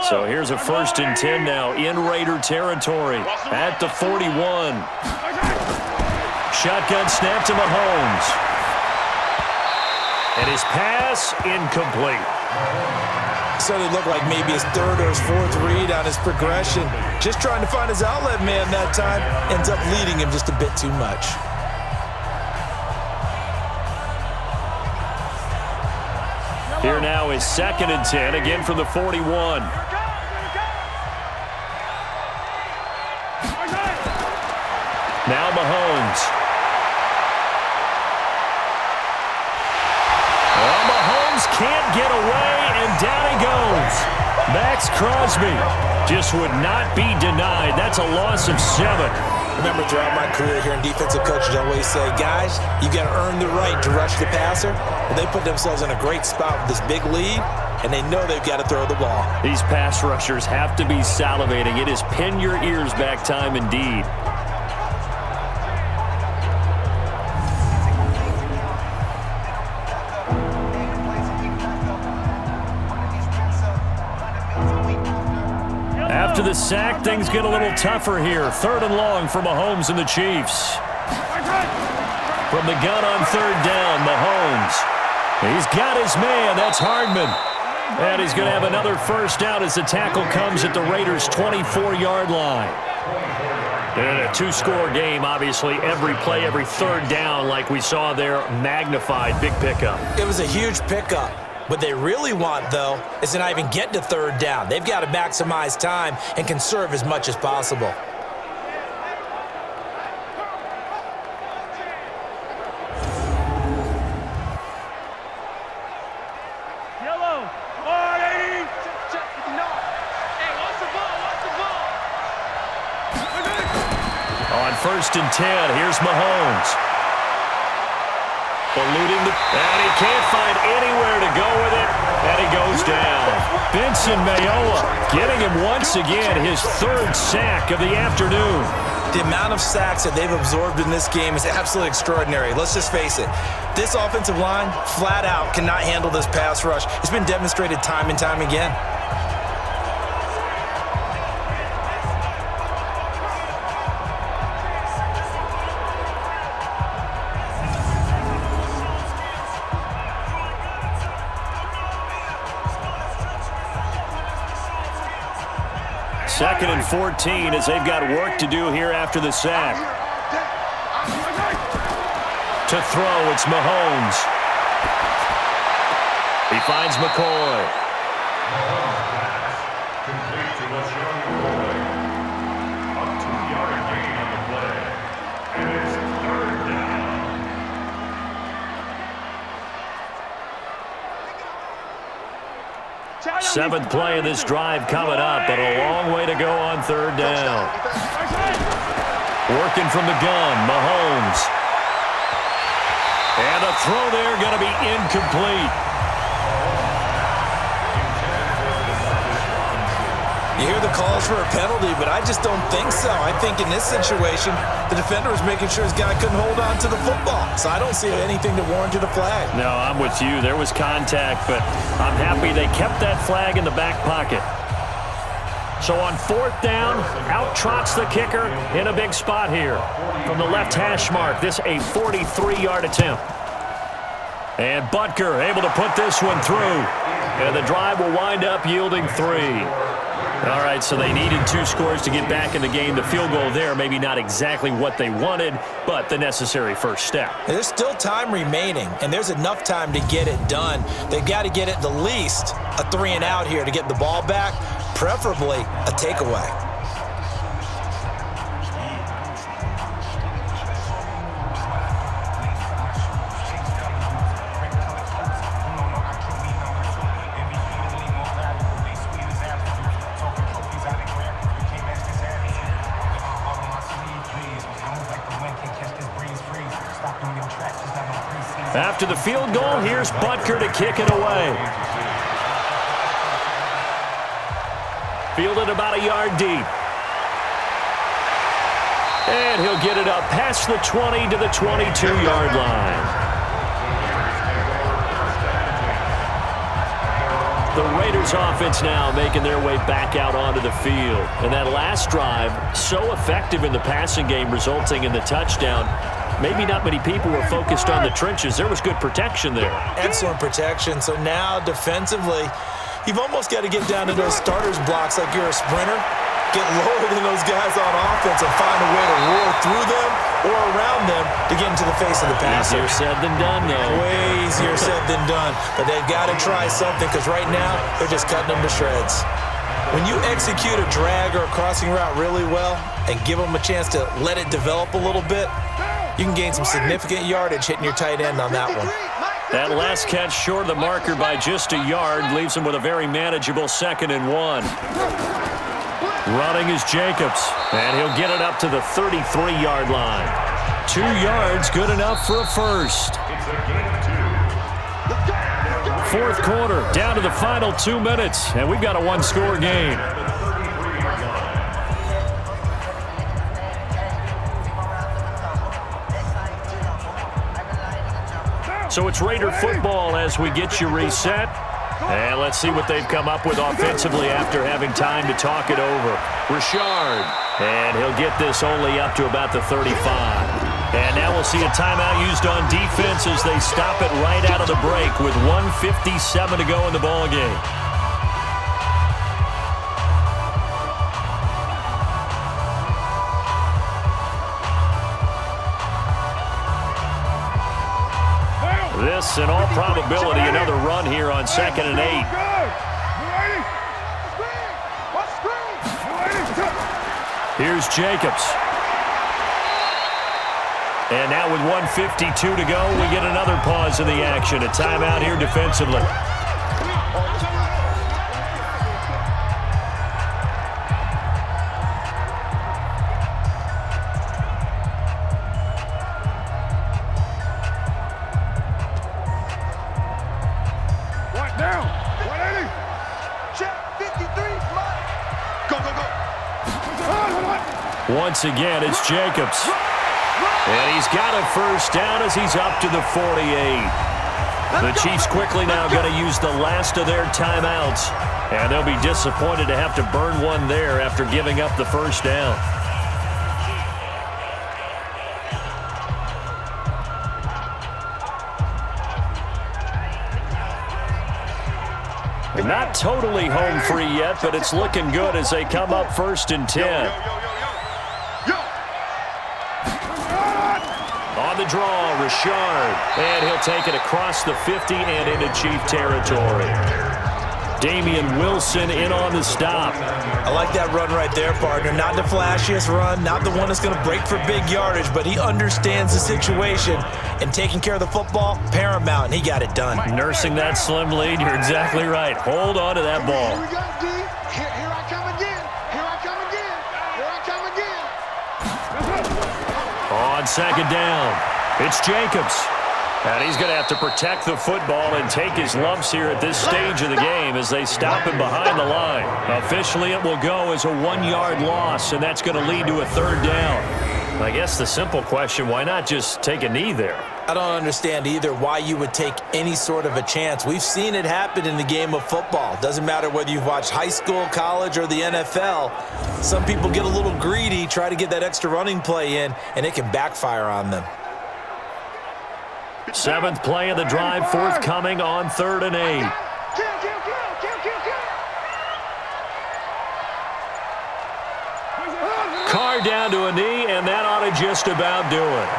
So here's a 1st and 10 now in Raider territory at the 41. Shotgun snap to Mahomes. And his pass incomplete. So it looked like maybe his 3rd or his 4th read on his progression. Just trying to find his outlet man that time. Ends up leading him just a bit too much. Here now is 2nd and 10, again from the 41. Now Mahomes. Oh, Mahomes can't get away, and down he goes. Max Crosby just would not be denied. That's a loss of 7. Remember, throughout my career here in defensive coaches, I always say, guys, you got to earn the right to rush the passer. Well, they put themselves in a great spot with this big lead, and they know they've got to throw the ball. These pass rushers have to be salivating. It is pin your ears back time indeed. After the sack, things get a little tougher here. 3rd and long for Mahomes and the Chiefs. From the gun on 3rd down, Mahomes. He's got his man. That's Hardman. And he's going to have another 1st down as the tackle comes at the Raiders' 24-yard line. And a 2-score game, obviously. Every play, every 3rd down, like we saw there, magnified. Big pickup. It was a huge pickup. What they really want, though, is to not even get to 3rd down. They've got to maximize time and conserve as much as possible. Yellow, 180. No. Hey, what's the ball? On 1st and 10, here's Mahomes. Eluding and he can't find anywhere to go with it, and he goes down. Benson Mayowa getting him once again, his 3rd sack of the afternoon. The amount of sacks that they've absorbed in this game is absolutely extraordinary. Let's just face it. This offensive line, flat out, cannot handle this pass rush. It's been demonstrated time and time again. Second and 14 as they've got work to do here after the sack. To throw, it's Mahomes. He finds McCoy. Complete to LaShawn McCoy. A 2-yard gain on the play. And it's 3rd down. 7th play of this drive coming up, but a long way to go on 3rd down. Working from the gun, Mahomes. And a throw there going to be incomplete. You hear the calls for a penalty, but I just don't think so. I think in this situation, the defender was making sure his guy couldn't hold on to the football. So I don't see anything that warranted a flag. No, I'm with you. There was contact, but I'm happy they kept that flag in the back pocket. So on 4th down, out trots the kicker in a big spot here. From the left hash mark, this a 43-yard attempt. And Butker able to put this one through. And the drive will wind up yielding 3. All right, so they needed 2 scores to get back in the game. The field goal there, maybe not exactly what they wanted, but the necessary first step. There's still time remaining, and there's enough time to get it done. They've got to get at the least a 3-and-out here to get the ball back, preferably a takeaway. After the field goal, here's Butker to kick it away. Fielded about a yard deep. And he'll get it up past the 20 to the 22-yard line. The Raiders offense now making their way back out onto the field. And that last drive, so effective in the passing game, resulting in the touchdown. Maybe not many people were focused on the trenches. There was good protection there. Excellent protection. So now defensively, you've almost got to get down to those starters blocks like you're a sprinter. Get lower than those guys on offense and find a way to roar through them or around them to get into the face of the passer. Easier said than done, though. Way easier said than done. But they've got to try something because right now they're just cutting them to shreds. When you execute a drag or a crossing route really well and give them a chance to let it develop a little bit, you can gain some significant yardage hitting your tight end on that one. That last catch short of the marker by just a yard leaves him with a very manageable 2nd and 1. Running is Jacobs, and he'll get it up to the 33-yard line. 2 yards, good enough for a first. 4th quarter, down to the final 2 minutes, and we've got a 1-score game. So it's Raider football as we get you reset. And let's see what they've come up with offensively after having time to talk it over. Richard, and he'll get this only up to about the 35. And now we'll see a timeout used on defense as they stop it right out of the break with 1:57 to go in the ballgame. This, in all probability, another run here on 2nd and 8. Here's Jacobs. And now with 1:52 to go, we get another pause in the action. A timeout here defensively. Once again, it's Jacobs. And he's got a first down as he's up to the 48. The Chiefs quickly now going to use the last of their timeouts. And they'll be disappointed to have to burn one there after giving up the first down. Not totally home free yet, but it's looking good as they come up 1st and 10. On the draw, Richard. And he'll take it across the 50 and into Chief territory. Damian Wilson in on the stop. I like that run right there, partner. Not the flashiest run, not the one that's going to break for big yardage, but he understands the situation, and taking care of the football, paramount, and he got it done. Nursing that slim lead, you're exactly right. Hold on to that ball. Here we go, D. Here I come again. Here I come again. Here I come again. On second down, it's Jacobs. And he's going to have to protect the football and take his lumps here at this stage of the game as they stop him behind the line. Officially, it will go as a 1-yard loss, and that's going to lead to a third down. I guess the simple question, why not just take a knee there? I don't understand either why you would take any sort of a chance. We've seen it happen in the game of football. Doesn't matter whether you've watched high school, college, or the NFL. Some people get a little greedy, try to get that extra running play in, and it can backfire on them. 7th play of the drive, forthcoming on 3rd and 8. Carr down to a knee, and that ought to just about do it.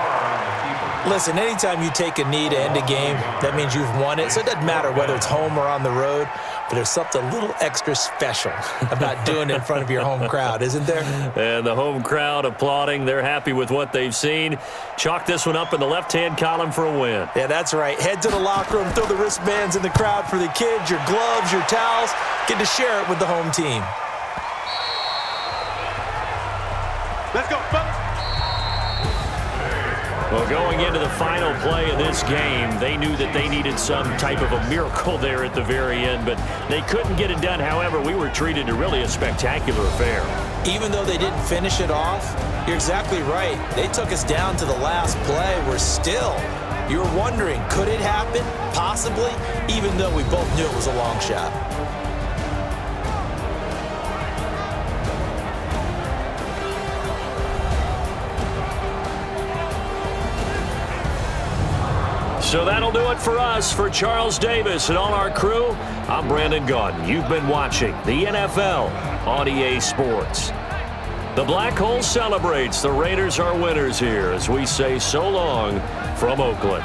Listen, anytime you take a knee to end a game, that means you've won it. So it doesn't matter whether it's home or on the road, but there's something a little extra special about doing it in front of your home crowd, isn't there? And the home crowd applauding. They're happy with what they've seen. Chalk this one up in the left-hand column for a win. Yeah, that's right. Head to the locker room, throw the wristbands in the crowd for the kids, your gloves, your towels. Get to share it with the home team. Let's go, fellas. Well, going into the final play of this game, they knew that they needed some type of a miracle there at the very end, but they couldn't get it done. However, we were treated to really a spectacular affair. Even though they didn't finish it off, you're exactly right. They took us down to the last play. You were wondering, could it happen? Possibly, even though we both knew it was a long shot. So that'll do it for us. For Charles Davis and all our crew, I'm Brandon Gaudin. You've been watching the NFL on EA Sports. The Black Hole celebrates. The Raiders are winners here as we say so long from Oakland.